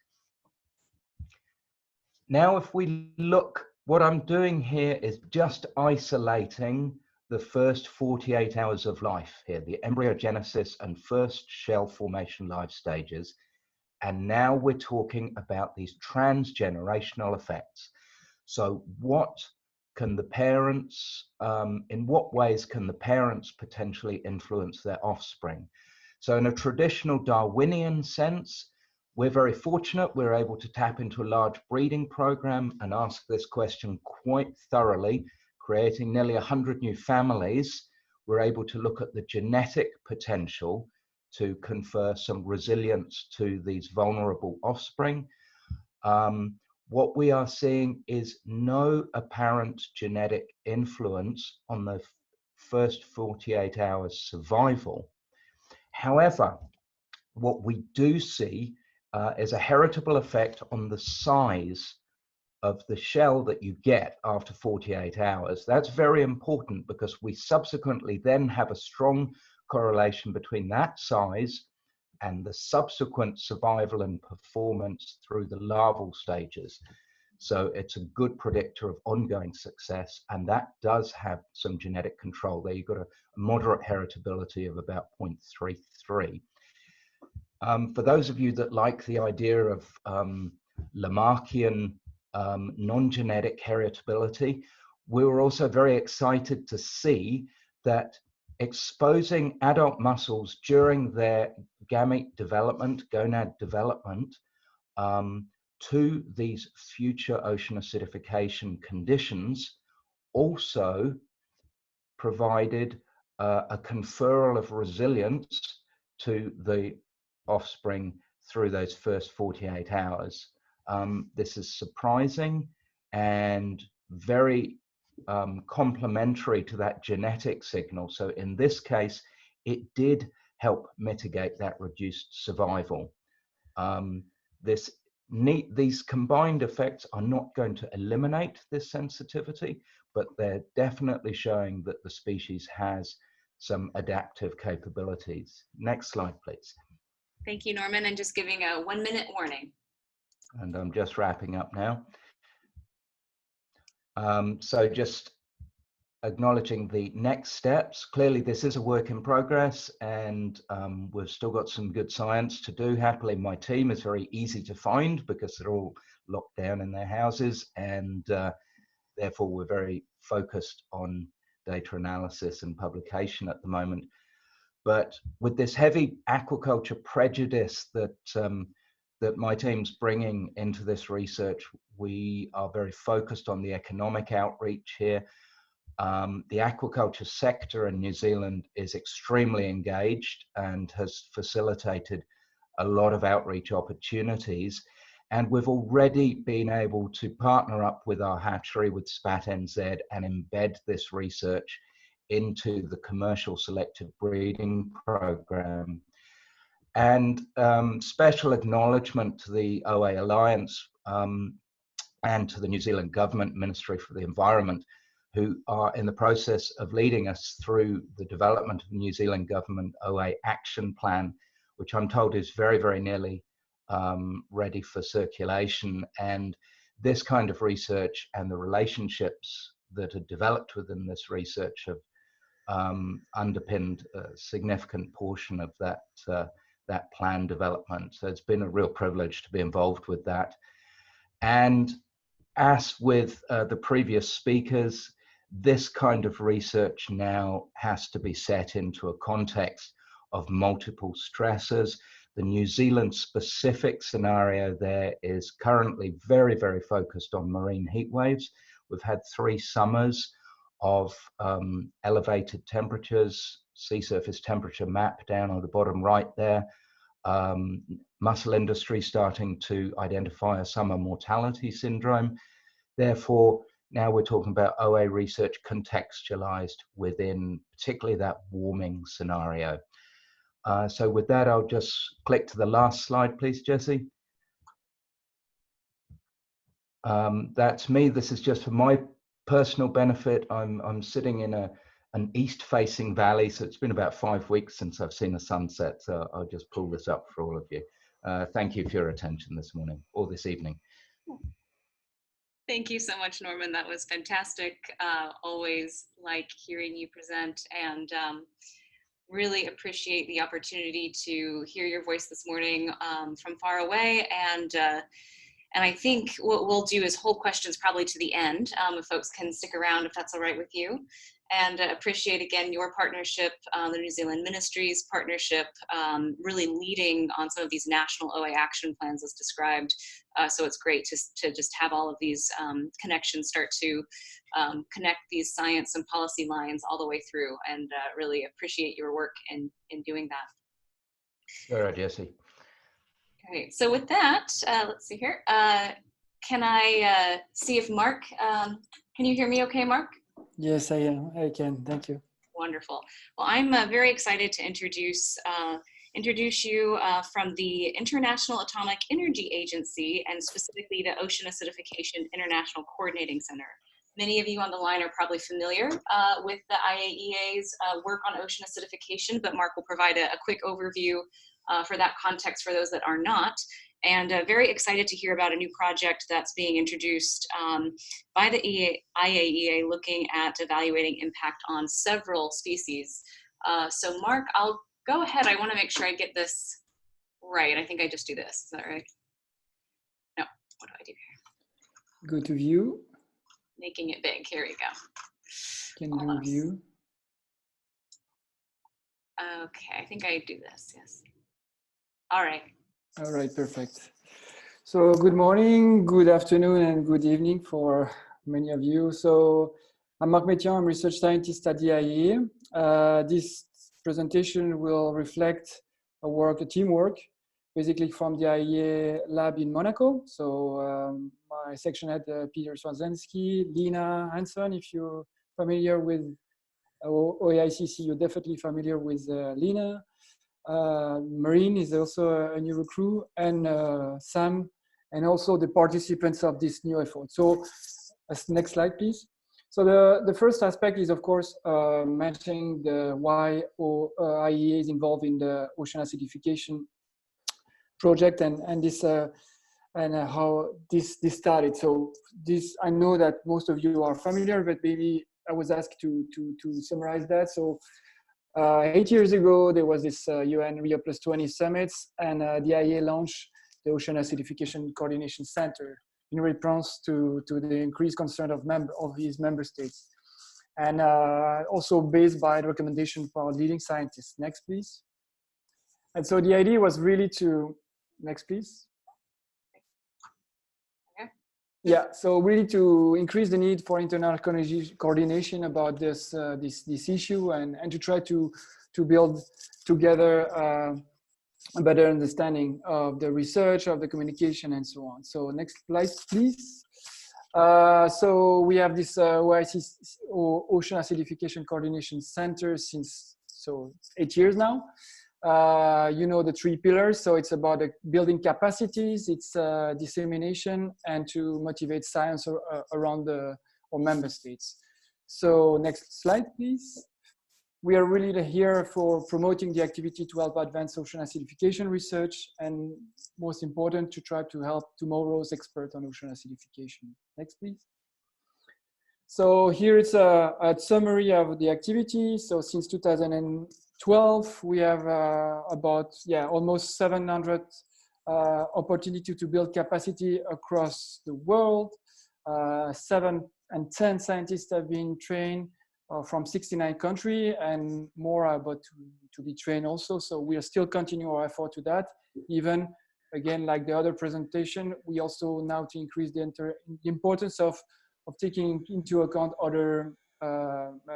Now, if we look, what I'm doing here is just isolating the first 48 hours of life here, the embryogenesis and first shell formation life stages. And now we're talking about these transgenerational effects. So what can the parents, in what ways can the parents potentially influence their offspring? So in a traditional Darwinian sense, we're very fortunate. We're able to tap into a large breeding program and ask this question quite thoroughly, creating nearly 100 new families. We're able to look at the genetic potential to confer some resilience to these vulnerable offspring. What we are seeing is no apparent genetic influence on the first 48 hours survival. However, what we do see is a heritable effect on the size of the shell that you get after 48 hours. That's very important because we subsequently then have a strong correlation between that size and the subsequent survival and performance through the larval stages. So it's a good predictor of ongoing success, and that does have some genetic control there. You've got a moderate heritability of about 0.33. For those of you that like the idea of Lamarckian non-genetic heritability, we were also very excited to see that exposing adult mussels during their gamete development, gonad development, to these future ocean acidification conditions also provided a conferral of resilience to the offspring through those first 48 hours. This is surprising and very complementary to that genetic signal. So in this case, it did help mitigate that reduced survival. These combined effects are not going to eliminate this sensitivity, but they're definitely showing that the species has some adaptive capabilities. Next slide, please. Thank you, Norman, and just giving a 1-minute warning. And I'm just wrapping up now. So just acknowledging the next steps. Clearly, this is a work in progress, and we've still got some good science to do. Happily, my team is very easy to find because they're all locked down in their houses, and therefore we're very focused on data analysis and publication at the moment. But with this heavy aquaculture prejudice that that my team's bringing into this research, we are very focused on the economic outreach here. The aquaculture sector in New Zealand is extremely engaged and has facilitated a lot of outreach opportunities. And we've already been able to partner up with our hatchery, with SPAT NZ, and embed this research into the commercial selective breeding program. And special acknowledgement to the OA Alliance and to the New Zealand Government Ministry for the Environment, who are in the process of leading us through the development of the New Zealand Government OA Action Plan, which I'm told is very, very nearly ready for circulation. And this kind of research and the relationships that are developed within this research have underpinned a significant portion of that plan development. So it's been a real privilege to be involved with that. And as with the previous speakers, this kind of research now has to be set into a context of multiple stressors. The New Zealand specific scenario there is currently very, very focused on marine heat waves, We've had 3 summers of elevated temperatures, sea surface temperature map down on the bottom right there. Mussel industry starting to identify a summer mortality syndrome. Therefore, now we're talking about OA research contextualized within particularly that warming scenario. So with that, I'll just click to the last slide, please, Jessie. That's me. This is just for my personal benefit. I'm sitting in an east-facing valley, so it's been about 5 weeks since I've seen a sunset, so I'll just pull this up for all of you. Thank you for your attention this morning, or this evening. Thank you so much, Norman. That was fantastic. Always like hearing you present, and really appreciate the opportunity to hear your voice this morning from far away. And I think what we'll do is hold questions probably to the end, if folks can stick around, if that's all right with you. And appreciate again your partnership, the New Zealand Ministries partnership, really leading on some of these national OA action plans as described. So it's great to just have all of these connections start to connect these science and policy lines all the way through, and really appreciate your work in doing that. All right, Jessie. Okay, so with that, let's see here. Can I see if Mark, can you hear me okay, Mark? Yes, I can. Thank you. Wonderful. Well, I'm very excited to introduce you from the International Atomic Energy Agency, and specifically the Ocean Acidification International Coordinating Center. Many of you on the line are probably familiar with the IAEA's work on ocean acidification, but Mark will provide a quick overview for that context for those that are not. And very excited to hear about a new project that's being introduced by the IAEA looking at evaluating impact on several species. So Mark, I'll go ahead. I want to make sure I get this right. I think I just do this. Is that right? No, what do I do here? Go to view. Making it big. Here we go. Can do view. Okay, I think I do this. Yes. All right. All right, perfect. So good morning, good afternoon, and good evening for many of you. So I'm Marc Métian, I'm research scientist at the IAEA. This presentation will reflect a teamwork, basically from the IAEA lab in Monaco. So my section head, Peter Swarzensky, Lina Hanson, if you're familiar with OAICC, you're definitely familiar with Lina. Marine is also a new recruit, and Sam, and also the participants of this new effort. So next slide, please. So the first aspect is, of course, mentioning why IAEA is involved in the ocean acidification project, and this and how this started. So this, I know that most of you are familiar, but maybe I was asked to summarize that. So 8 years ago, there was this UN Rio +20 summits, and the IAEA launched the Ocean Acidification Coordination Center in response to the increased concern of his member states, and also based by the recommendation for our leading scientists. Next, please. And so the idea was really to, next, please. Yeah, so really to increase the need for internal coordination about this issue, and to try to build together a better understanding of the research, of the communication, and so on. So next slide, please. So we have this OAICC, Ocean Acidification Coordination Center, since 8 years now. You know the 3 pillars. So it's about building capacities, it's dissemination, and to motivate science around our member states. So next slide, please. We are really here for promoting the activity to help advance ocean acidification research, and most important, to try to help tomorrow's experts on ocean acidification. Next, please. So here it's a summary of the activity. So since 2012, we have almost 700 opportunity to build capacity across the world. 7 and 10 scientists have been trained from 69 countries, and more are about to be trained also. So we are still continuing our effort to that. Even again, like the other presentation, we also now to increase the importance of taking into account other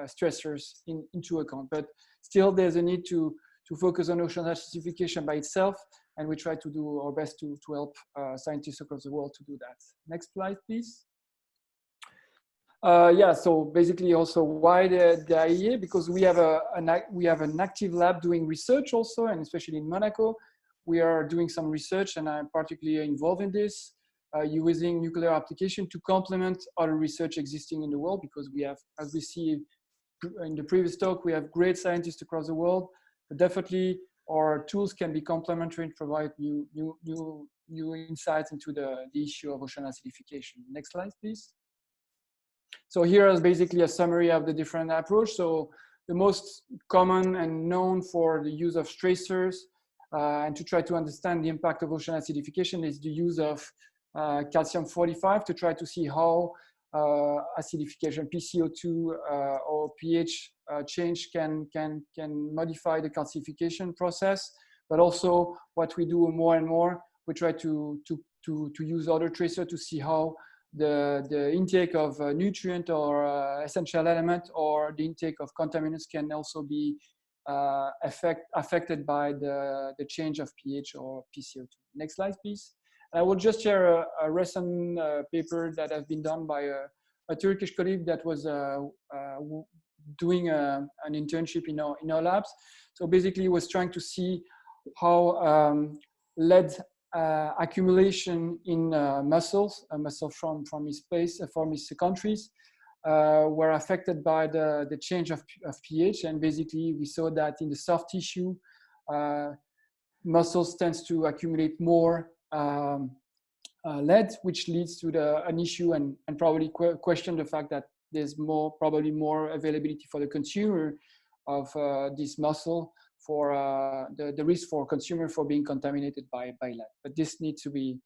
stressors into account. But still, there's a need to focus on ocean acidification by itself, and we try to do our best to help scientists across the world to do that. Next slide, please. Yeah, so basically also why the IEA? Because we have an active lab doing research also, and especially in Monaco, we are doing some research, and I'm particularly involved in this, using nuclear application to complement other research existing in the world, because we have, as we see in the previous talk, we have great scientists across the world, but definitely our tools can be complementary and provide new insights into the issue of ocean acidification. Next slide, please. So here is basically a summary of the different approach. So the most common and known for the use of tracers and to try to understand the impact of ocean acidification is the use of calcium-45 to try to see how acidification, PCO2 or pH change can modify the calcification process. But also what we do more and more, we try to use other tracers to see how the intake of nutrient or essential element or the intake of contaminants can also be affected by the change of pH or PCO2. Next slide, please. I will just share a recent paper that has been done by a Turkish colleague that was doing an internship in our labs. So basically, he was trying to see how lead accumulation in mussels, a mussel from his place, from his countries, were affected by the change of pH. And basically, we saw that in the soft tissue, mussels tends to accumulate more lead, which leads to an issue and probably question the fact that there's probably more availability for the consumer of this mussel, for the risk for consumer for being contaminated by lead. But this needs to be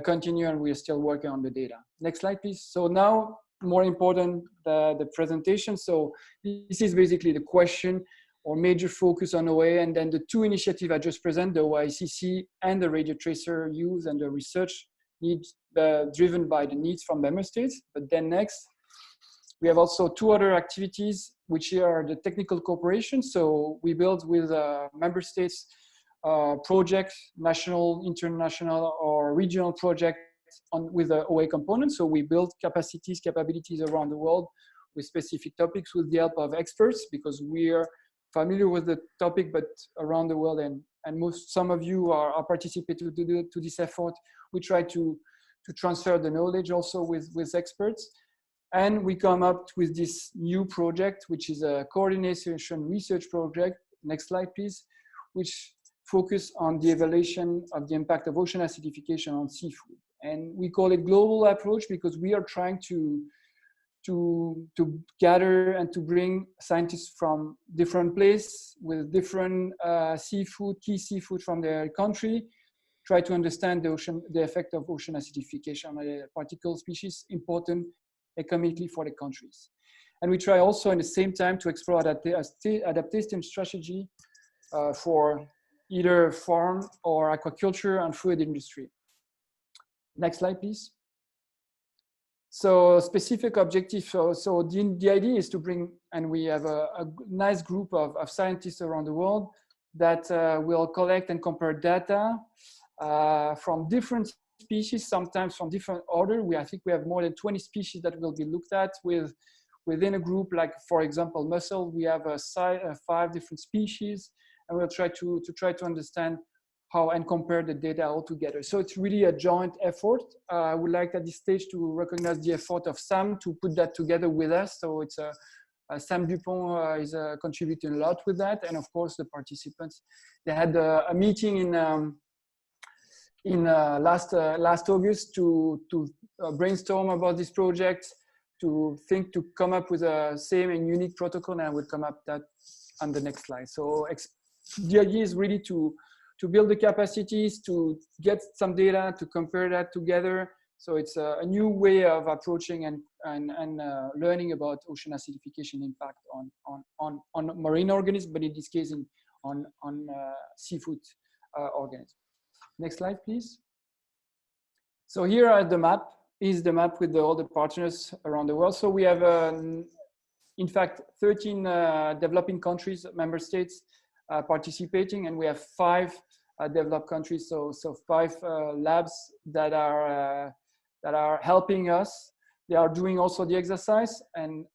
continued, and we are still working on the data. Next slide, please. So now, more important, the presentation. So this is basically the question or major focus on OA, and then the two initiatives I just presented, the OICC and the radio tracer use and the research needs driven by the needs from member states. But then next, we have also two other activities, which are the technical cooperation. So we build with member states projects, national, international, or regional projects with the OA component. So we build capabilities around the world with specific topics with the help of experts, because we are familiar with the topic, but around the world, and some of you are participating to this effort. We try to transfer the knowledge also with experts. And we come up with this new project, which is a coordination research project. Next slide, please, which focus on the evaluation of the impact of ocean acidification on seafood. And we call it global approach because we are trying to gather and to bring scientists from different places with different key seafood from their country, try to understand the effect of ocean acidification on a particular species, important economically for the countries. And we try also at the same time to explore adaptation strategy for either farm or aquaculture and food industry. Next slide, please. So specific objective. So the idea is to bring, and we have a nice group of scientists around the world that will collect and compare data from different species, sometimes from different order. I think we have more than 20 species that will be looked at within a group. Like for example, mussel, we have 5 different species, and we'll try to understand how and compare the data all together. So it's really a joint effort. I would like at this stage to recognize the effort of Sam to put that together with us. So it's Sam Dupont is contributing a lot with that, and of course the participants. They had a meeting in last August to brainstorm about this project, to come up with a same and unique protocol, and I will come up that on the next slide. So the idea is really to build the capacities, to get some data, to compare that together. So it's a new way of approaching and learning about ocean acidification impact on marine organisms, but in this case on seafood organisms. Next slide, please. So here are the map. is the map with all the partners around the world. So we have, in fact, 13 developing countries, member states participating, and we have 5 developed countries. So 5 labs that are helping us. They are doing also the exercise, and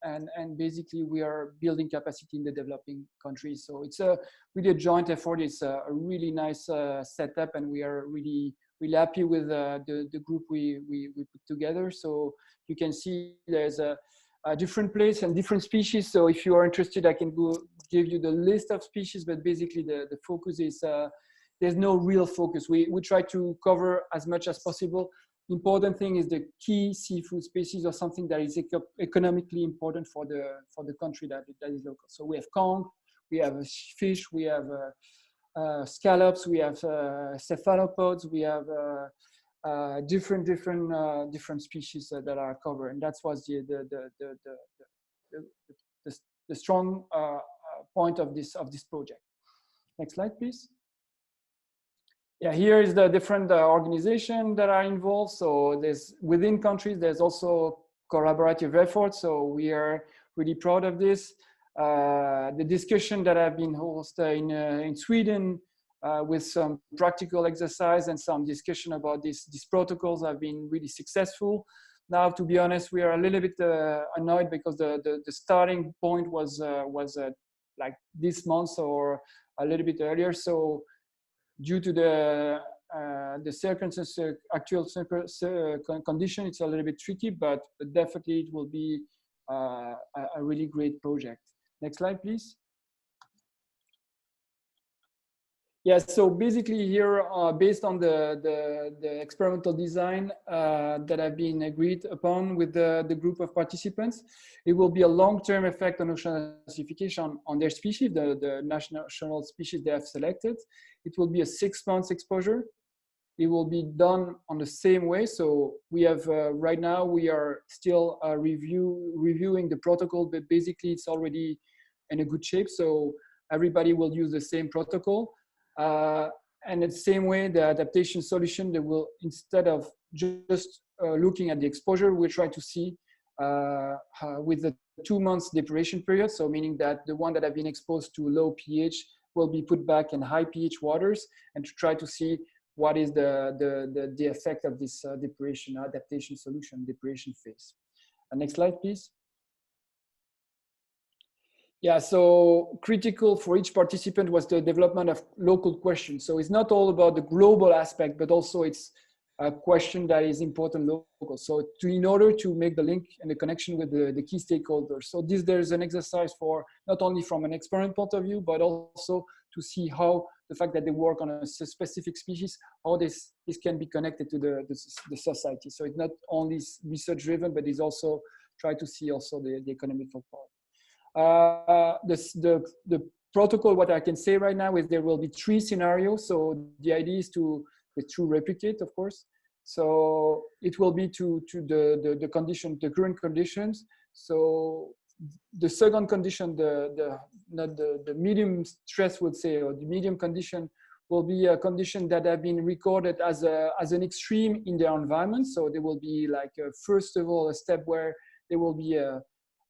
basically we are building capacity in the developing countries. So it's really a joint effort. It's a really nice setup, and we are really happy with the group we put together. So you can see there's a different place and different species. So if you are interested, I can give you the list of species, but basically the focus is, there's no real focus. We try to cover as much as possible. Important thing is the key seafood species or something that is economically important for the country that is local. So we have conch, we have fish, we have scallops, we have cephalopods, we have different species that are covered, and that was the strong point of this project. Next slide, please. Yeah, here is the different organizations that are involved. So there's within countries, there's also collaborative efforts. So we are really proud of this. The discussion that have been hosted in Sweden with some practical exercise and some discussion about these protocols have been really successful. Now, to be honest, we are a little bit annoyed because the starting point was like this month or a little bit earlier. So due to the circumstances, actual condition, it's a little bit tricky, but definitely it will be a really great project. Next slide, please. Yeah, so basically here, based on the experimental design that have been agreed upon with the group of participants, it will be a long-term effect on ocean acidification on their species, the national species they have selected. It will be a 6 months exposure. It will be done on the same way. So we have, right now, we are still reviewing the protocol, but basically it's already in a good shape. So everybody will use the same protocol. And in the same way, the adaptation solution, they will, instead of just looking at the exposure, we try to see with the 2 months depuration period. So meaning that the one that have been exposed to low pH will be put back in high pH waters, and to try to see what is the effect of this depuration adaptation solution depuration phase. Next slide, please. Yeah, so critical for each participant was the development of local questions. So it's not all about the global aspect, but also it's a question that is important local. So in order to make the link and the connection with the key stakeholders. So there's an exercise for not only from an experiment point of view, but also to see how the fact that they work on a specific species, how this can be connected to the society. So it's not only research driven, but it's also try to see also the economical part. The protocol, what I can say right now is there will be 3 scenarios. So the idea is to replicate, of course. So it will be to the condition, the current conditions. So the second condition, not the medium stress would say, or the medium condition will be a condition that have been recorded as an extreme in their environment. So there will be like first of all a step where there will be a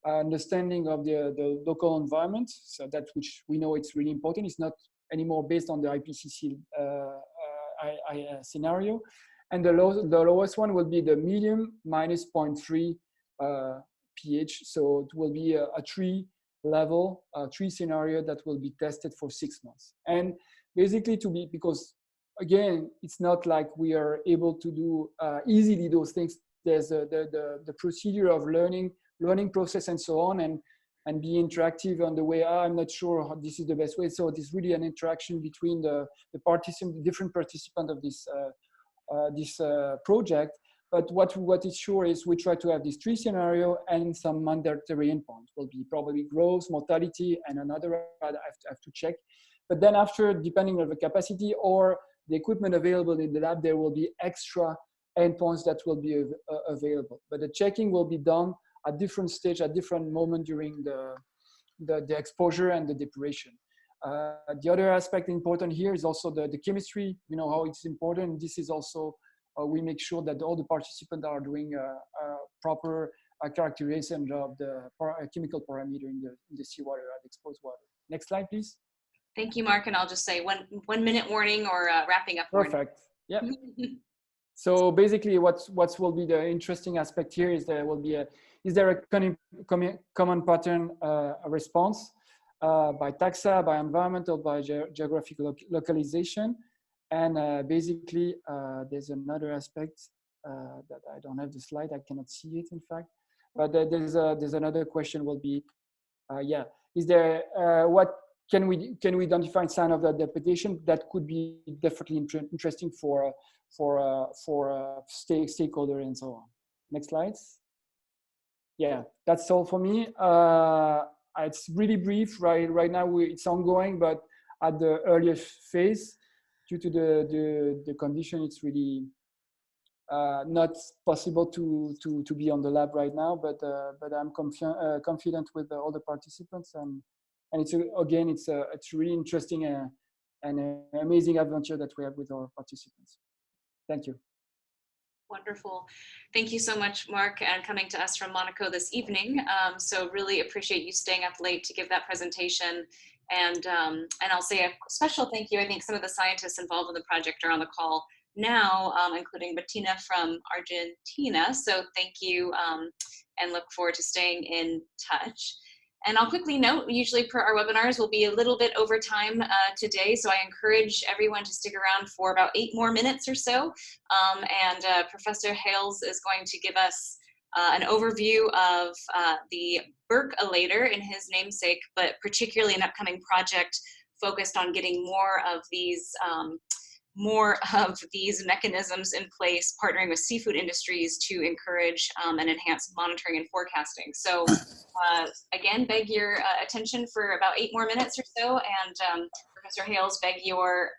understanding of the local environment, so that which we know it's really important. It's not anymore based on the IPCC scenario. And the lowest one will be the medium minus 0.3 pH. So it will be a 3 level, 3 scenario that will be tested for 6 months. And basically because again, it's not like we are able to do easily those things. There's the procedure of learning process and so on, and be interactive on the way. I'm not sure how this is the best way. So it's really an interaction between the different participants of this project. But what is sure is we try to have these 3 scenarios and some mandatory endpoints. Will be probably growth, mortality, and another I have to check. But then after, depending on the capacity or the equipment available in the lab, there will be extra endpoints that will be available. But the checking will be done at different stage, at different moment during the exposure and the depuration. The other aspect important here is also the chemistry. You know how it's important. This is also we make sure that all the participants are doing a proper characterization of the chemical parameter in the seawater and exposed water. Next slide, please. Thank you, Mark. And I'll just say 1 minute warning or wrapping up warning. Perfect. Yeah. So basically, what will be the interesting aspect here is there will be is there a common pattern response by taxa, by environmental, by geographic localization, and basically there's another aspect that I don't have the slide. I cannot see it, in fact. But there's another question will be, is there what can we identify sign of adaptation that could be definitely interesting for stakeholder and so on. Next slides. Yeah, that's all for me. It's really brief. Right now it's ongoing, but at the earlier phase, due to the condition, it's really not possible to be on the lab right now. But I'm confident with all the participants, and it's again it's really interesting and an amazing adventure that we have with our participants. Thank you. Wonderful. Thank you so much, Mark, and coming to us from Monaco this evening. So really appreciate you staying up late to give that presentation. And I'll say a special thank you. I think some of the scientists involved in the project are on the call now, including Bettina from Argentina. So thank you, and look forward to staying in touch. And I'll quickly note, usually per our webinars, we'll be a little bit over time today, so I encourage everyone to stick around for about 8 more minutes or so. Professor Hales is going to give us an overview of the Berkelator in his namesake, but particularly an upcoming project focused on getting more of these mechanisms in place, partnering with seafood industries to encourage and enhance monitoring and forecasting. So again, beg your attention for about 8 more minutes or so, and Professor Hales, beg your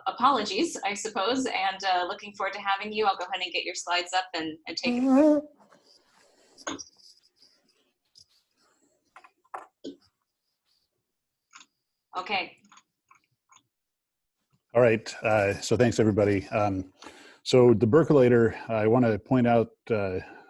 apologies, I suppose, and looking forward to having you. I'll go ahead and get your slides up and take it. Okay. All right, so thanks everybody. So the Berkelator, I want to point out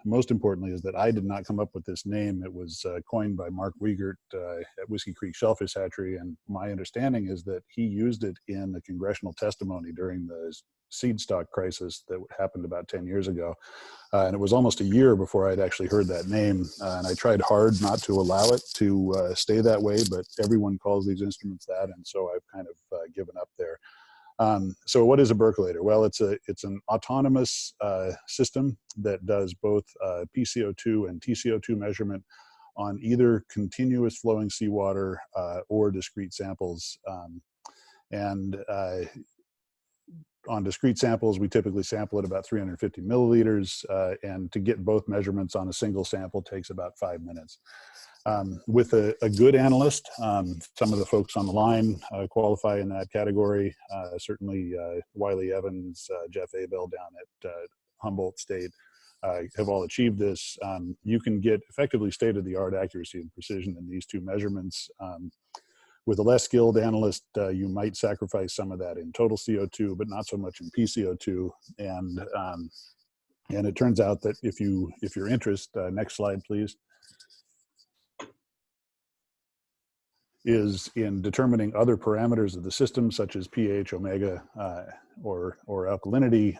most importantly is that I did not come up with this name. It was coined by Mark Wiegert at Whiskey Creek Shellfish Hatchery, and my understanding is that he used it in a congressional testimony during the seed stock crisis that happened about 10 years ago. And it was almost a year before I'd actually heard that name. And I tried hard not to allow it to stay that way, but everyone calls these instruments that, and so I've kind of given up there. So what is a Berkelator? Well, it's an autonomous system that does both PCO2 and TCO2 measurement on either continuous flowing seawater or discrete samples. On discrete samples, we typically sample at about 350 milliliters, and to get both measurements on a single sample takes about 5 minutes. With a good analyst, some of the folks on the line qualify in that category. Certainly Wiley Evans, Jeff Abel down at Humboldt State have all achieved this. You can get effectively state-of-the-art accuracy and precision in these two measurements. With a less skilled analyst, you might sacrifice some of that in total CO2, but not so much in PCO2. And it turns out that if you're interested, next slide, please, is in determining other parameters of the system, such as pH, omega, or alkalinity.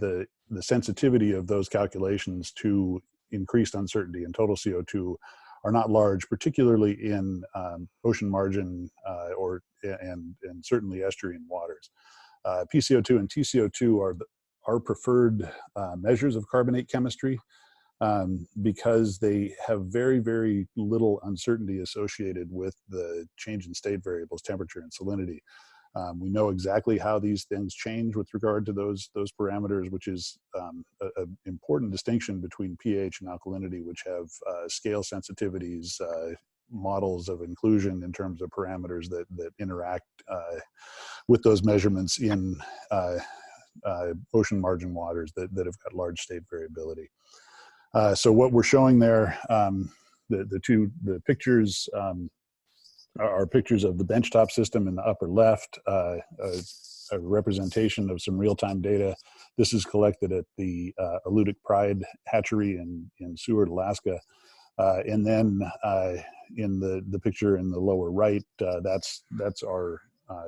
The sensitivity of those calculations to increased uncertainty in total CO2 are not large, particularly in ocean margin and certainly estuarine waters. PCO2 and TCO2 are our preferred measures of carbonate chemistry, because they have very, very little uncertainty associated with the change in state variables, temperature and salinity. We know exactly how these things change with regard to those parameters, which is an important distinction between pH and alkalinity, which have scale sensitivities, models of inclusion in terms of parameters that interact with those measurements in ocean margin waters that have got large state variability. So what we're showing there, the pictures are pictures of the benchtop system in the upper left, a representation of some real-time data. This is collected at the Alutiiq Pride hatchery in Seward, Alaska. And then in the picture in the lower right, that's our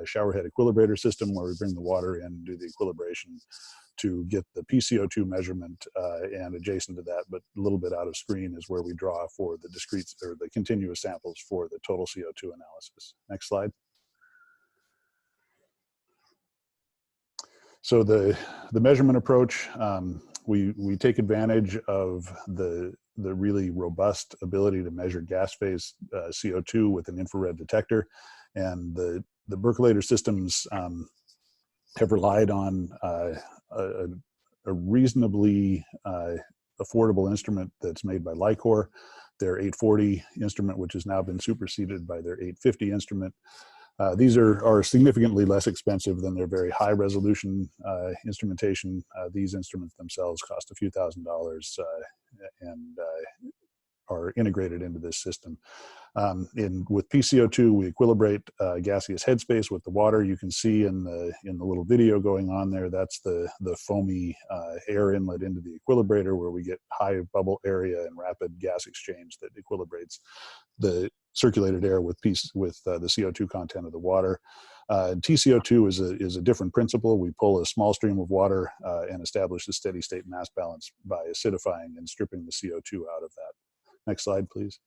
showerhead equilibrator system, where we bring the water in and do the equilibration to get the PCO2 measurement, and adjacent to that, but a little bit out of screen, is where we draw for the discrete or the continuous samples for the total CO2 analysis. Next slide. So the measurement approach, we take advantage of the really robust ability to measure gas phase CO2 with an infrared detector, and the Berkelator systems have relied on a reasonably affordable instrument that's made by Lycor, their 840 instrument, which has now been superseded by their 850 instrument. These are significantly less expensive than their very high resolution instrumentation. These instruments themselves cost a few $1,000s and are integrated into this system. With PCO2, we equilibrate gaseous headspace with the water. You can see in the little video going on there, that's the foamy air inlet into the equilibrator, where we get high bubble area and rapid gas exchange that equilibrates the circulated air with the CO2 content of the water. TCO2 is a different principle. We pull a small stream of water and establish a steady state mass balance by acidifying and stripping the CO2 out of that. Next slide, please.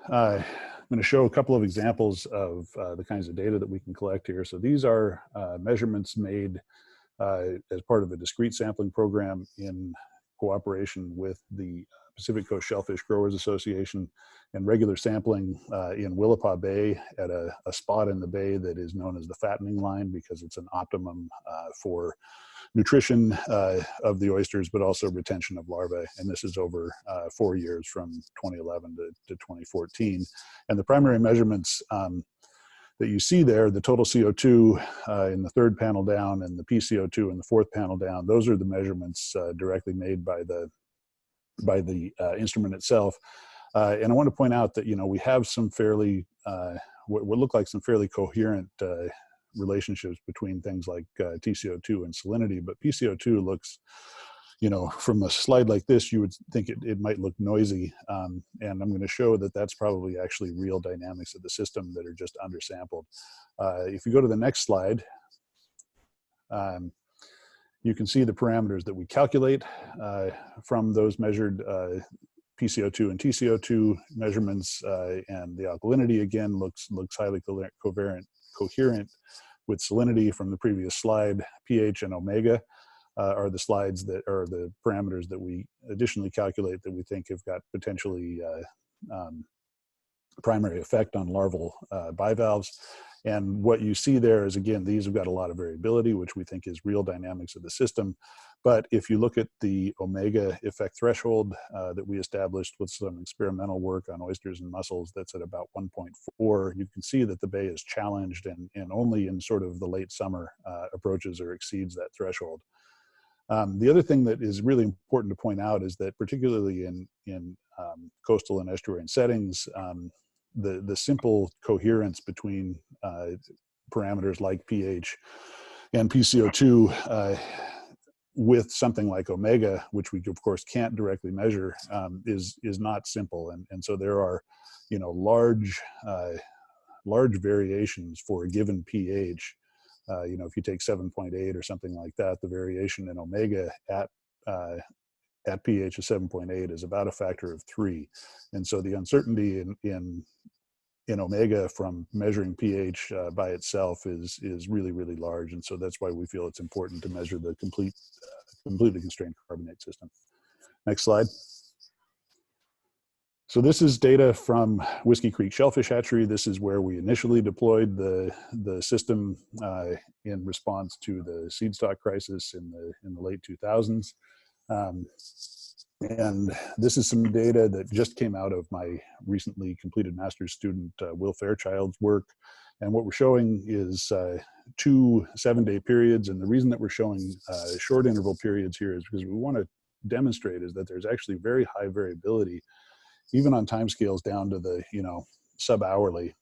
I'm going to show a couple of examples of the kinds of data that we can collect here. So these are measurements made as part of a discrete sampling program in cooperation with the Pacific Coast Shellfish Growers Association, and regular sampling in Willapa Bay at a spot in the bay that is known as the fattening line, because it's an optimum for nutrition of the oysters, but also retention of larvae. And this is over 4 years, from 2011 to 2014. And the primary measurements that you see there, the total CO2 in the third panel down and the PCO2 in the fourth panel down, those are the measurements directly made by the instrument itself. And I want to point out that, we have some fairly, what look like some fairly coherent relationships between things like TCO2 and salinity, but PCO2 looks, from a slide like this, you would think it might look noisy. And I'm going to show that that's probably actually real dynamics of the system that are just undersampled. If you go to the next slide, you can see the parameters that we calculate from those measured PCO2 and TCO2 measurements, and the alkalinity again looks highly coherent with salinity from the previous slide. pH and omega are the slides that are the parameters that we additionally calculate that we think have got potentially primary effect on larval bivalves. And what you see there is, again, these have got a lot of variability, which we think is real dynamics of the system. But if you look at the omega effect threshold that we established with some experimental work on oysters and mussels, that's at about 1.4, you can see that the bay is challenged, and only in sort of the late summer approaches or exceeds that threshold. The other thing that is really important to point out is that, particularly in coastal and estuarine settings, the simple coherence between parameters like pH and PCO2 with something like omega, which we of course can't directly measure, is not simple. And so there are, large variations for a given pH. If you take 7.8 or something like that, the variation in omega at pH of 7.8 is about a factor of 3. And so the uncertainty in omega from measuring pH by itself is really, really large. And so that's why we feel it's important to measure the completely constrained carbonate system. Next slide. So this is data from Whiskey Creek Shellfish Hatchery. This is where we initially deployed the system in response to the seed stock crisis in the late 2000s. And this is some data that just came out of my recently completed master's student, Will Fairchild's work. And what we're showing is 2 7-day periods. And the reason that we're showing short interval periods here is because we want to demonstrate is that there's actually very high variability, even on timescales down to the, sub-hourly,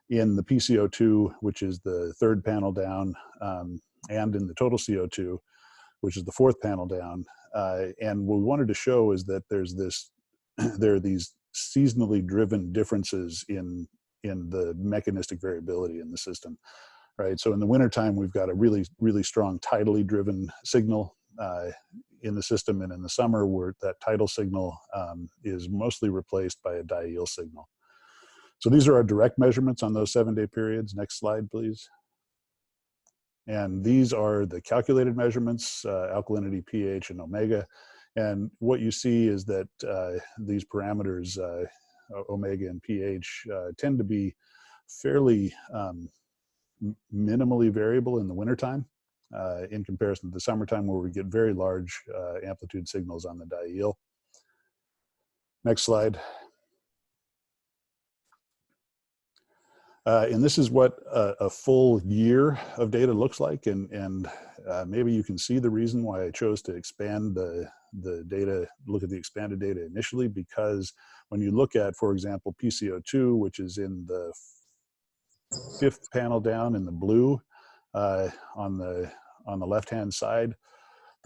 in the PCO2, which is the third panel down, and in the total CO2, which is the fourth panel down. And what we wanted to show is that there are these seasonally driven differences in the mechanistic variability in the system, right? So in the wintertime, we've got a really, really strong tidally driven signal in the system, and in the summer, where that tidal signal is mostly replaced by a diel signal. So these are our direct measurements on those 7-day periods. Next slide, please. And these are the calculated measurements, alkalinity, pH, and omega. And what you see is that these parameters, omega and pH, tend to be fairly minimally variable in the wintertime in comparison to the summertime, where we get very large amplitude signals on the diel. Next slide. And this is what a full year of data looks like, and maybe you can see the reason why I chose to expand the data, look at the expanded data initially, because when you look at, for example, PCO2, which is in the fifth panel down in the blue on the left-hand side,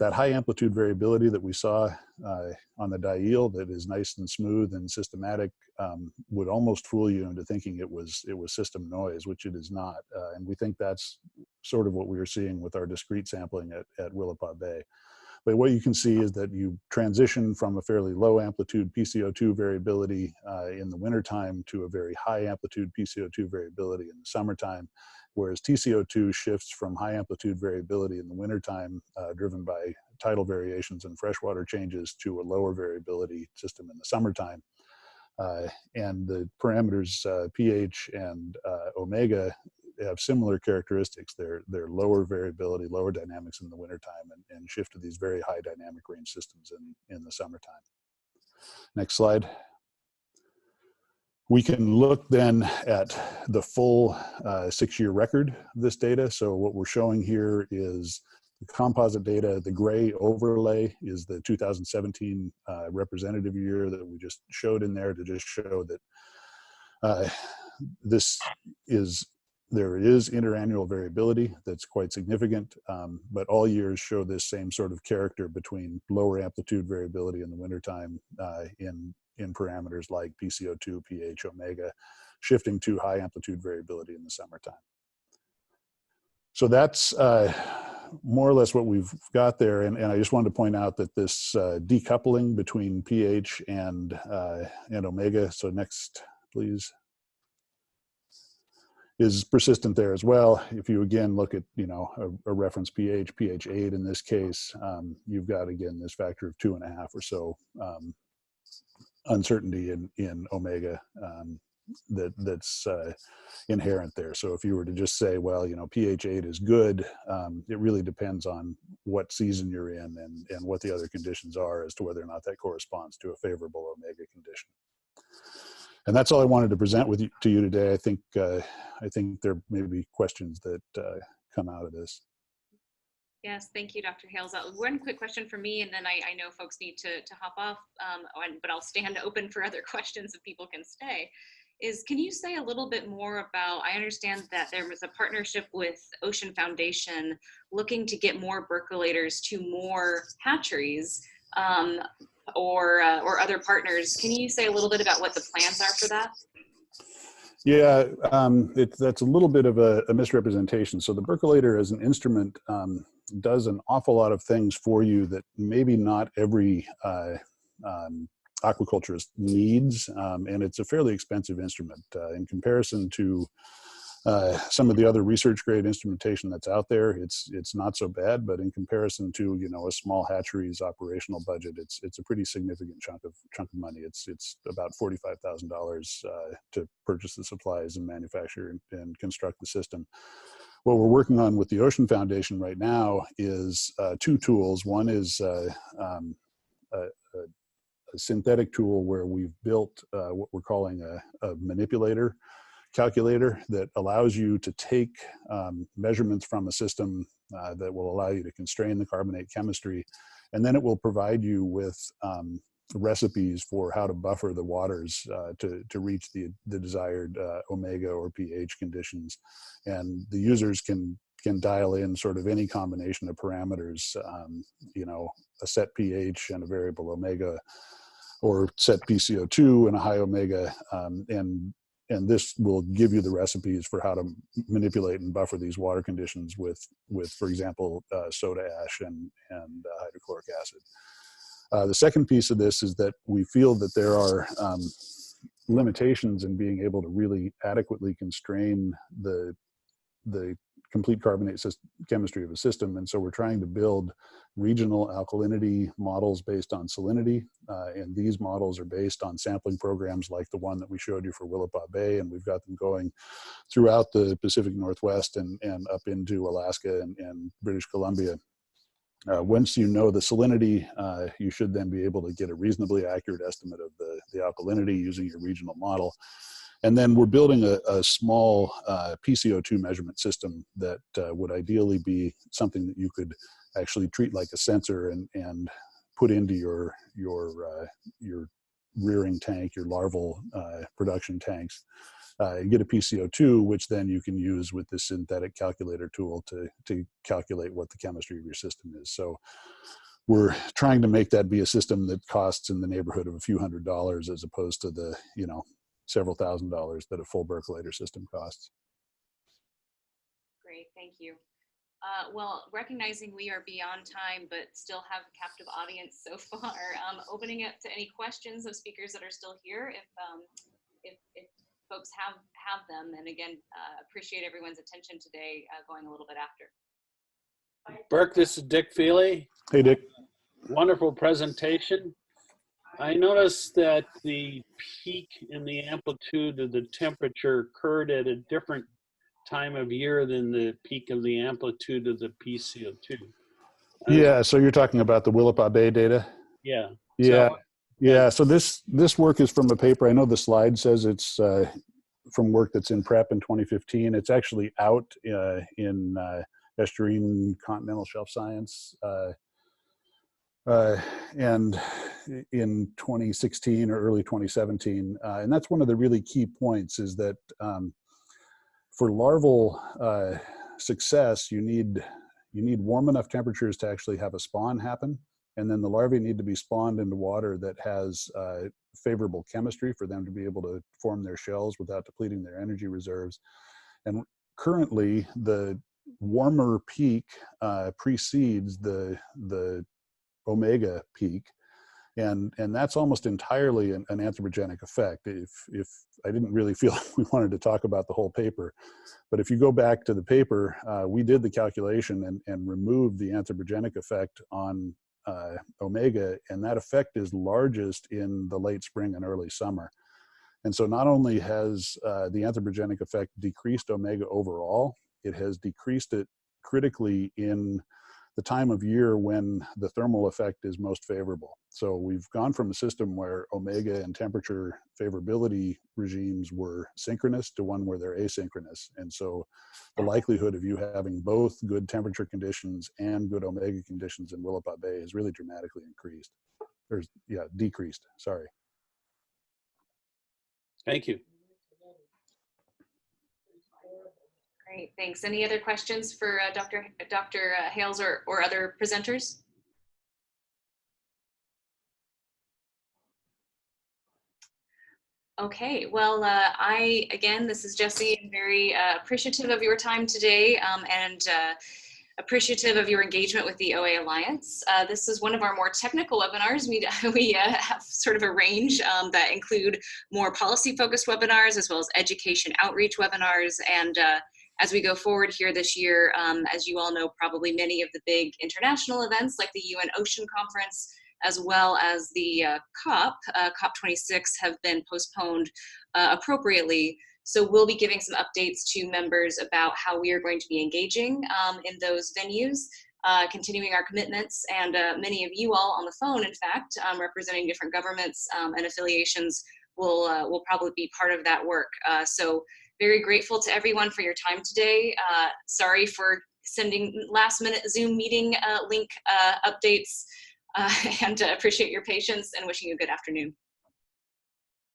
that high amplitude variability that we saw on the diel, that is nice and smooth and systematic, would almost fool you into thinking it was system noise, which it is not. And we think that's sort of what we were seeing with our discrete sampling at Willapa Bay. But what you can see is that you transition from a fairly low amplitude PCO2 variability in the wintertime to a very high amplitude PCO2 variability in the summertime, whereas TCO2 shifts from high amplitude variability in the wintertime, driven by tidal variations and freshwater changes, to a lower variability system in the summertime. And the parameters pH and omega have similar characteristics. They're lower variability, lower dynamics in the wintertime, and shift to these very high dynamic range systems in the summertime. Next slide. We can look then at the full 6-year record of this data. So what we're showing here is the composite data. The gray overlay is the 2017 representative year that we just showed in there, to just show that there is interannual variability that's quite significant, but all years show this same sort of character between lower amplitude variability in the wintertime in parameters like PCO2, pH, omega, shifting to high amplitude variability in the summertime. So that's more or less what we've got there. And I just wanted to point out that this decoupling between pH and omega, so next, please, is persistent there as well. If you again look at, a reference pH, pH 8 in this case, you've got again this factor of 2.5 or so uncertainty in omega that's inherent there. So if you were to just say, well, pH 8 is good, it really depends on what season you're in and what the other conditions are as to whether or not that corresponds to a favorable omega condition. And that's all I wanted to present to you today. I think there may be questions that come out of this. Yes, thank you, Dr. Hales. One quick question for me, and then I know folks need to hop off, but I'll stand open for other questions if people can stay. Can you say a little bit more about, I understand that there was a partnership with Ocean Foundation looking to get more percolators to more hatcheries, or other partners. Can you say a little bit about what the plans are for that? Yeah, that's a little bit of a misrepresentation. So the percolator as an instrument does an awful lot of things for you that maybe not every aquaculturist needs, and it's a fairly expensive instrument in comparison to some of the other research grade instrumentation that's out there. It's not so bad, but in comparison to a small hatchery's operational budget, it's a pretty significant chunk of money. It's about $45,000 to purchase the supplies and manufacture and construct the system. What we're working on with the Ocean Foundation right now is 2 tools. One is a synthetic tool where we've built what we're calling a manipulator calculator that allows you to take measurements from a system that will allow you to constrain the carbonate chemistry, and then it will provide you with recipes for how to buffer the waters to reach the desired omega or pH conditions. And the users can dial in sort of any combination of parameters, you know, a set pH and a variable omega, or set PCO2 and a high omega, and this will give you the recipes for how to manipulate and buffer these water conditions with for example, soda ash and hydrochloric acid. The second piece of this is that we feel that there are limitations in being able to really adequately constrain the complete carbonate chemistry of a system. And so we're trying to build regional alkalinity models based on salinity. And these models are based on sampling programs like the one that we showed you for Willapa Bay. And we've got them going throughout the Pacific Northwest and up into Alaska and British Columbia. Once you know the salinity, you should then be able to get a reasonably accurate estimate of the alkalinity using your regional model. And then we're building a small PCO2 measurement system that would ideally be something that you could actually treat like a sensor and put into your rearing tank, your larval production tanks. You get a PCO2, which then you can use with this synthetic calculator tool to calculate what the chemistry of your system is. So we're trying to make that be a system that costs in the neighborhood of a few $100s as opposed to the, you know, several $1,000s that a full percolator system costs. Great, thank you. Well, recognizing we are beyond time, but still have a captive audience so far, opening it to any questions of speakers that are still here, if folks have them. And again, appreciate everyone's attention today, going a little bit after. Burke, this is Dick Feely. Hey, Dick. Wonderful presentation. I noticed that the peak in the amplitude of the temperature occurred at a different time of year than the peak of the amplitude of the PCO2. Yeah, so you're talking about the Willapa Bay data? Yeah. Yeah. So, yeah. So this work is from a paper. I know the slide says it's from work that's in prep in 2015. It's actually out in Estuarine Continental Shelf Science and in 2016 or early 2017. And that's one of the really key points is that for larval success, you need warm enough temperatures to actually have a spawn happen. And then the larvae need to be spawned into water that has favorable chemistry for them to be able to form their shells without depleting their energy reserves. And currently, the warmer peak precedes the omega peak, and that's almost entirely an anthropogenic effect. If I didn't really feel we wanted to talk about the whole paper, but if you go back to the paper, we did the calculation and removed the anthropogenic effect on omega, and that effect is largest in the late spring and early summer. And so not only has the anthropogenic effect decreased omega overall, it has decreased it critically in the time of year when the thermal effect is most favorable. So we've gone from a system where omega and temperature favorability regimes were synchronous to one where they're asynchronous. And so the likelihood of you having both good temperature conditions and good omega conditions in Willapa Bay is really dramatically increased. Or, yeah, decreased, sorry. thank you. Great, thanks. Any other questions for Dr. Hales or other presenters? Okay, well, again, this is Jessie. I'm very appreciative of your time today and appreciative of your engagement with the OA Alliance. This is one of our more technical webinars. We have sort of a range that include more policy-focused webinars as well as education outreach webinars. And as we go forward here this year, as you all know, probably many of the big international events like the UN Ocean Conference, as well as the COP26 have been postponed appropriately. So we'll be giving some updates to members about how we are going to be engaging in those venues, continuing our commitments, and many of you all on the phone, in fact, representing different governments and affiliations will probably be part of that work. So very grateful to everyone for your time today. Sorry for sending last minute Zoom meeting link updates. and appreciate your patience and wishing you a good afternoon.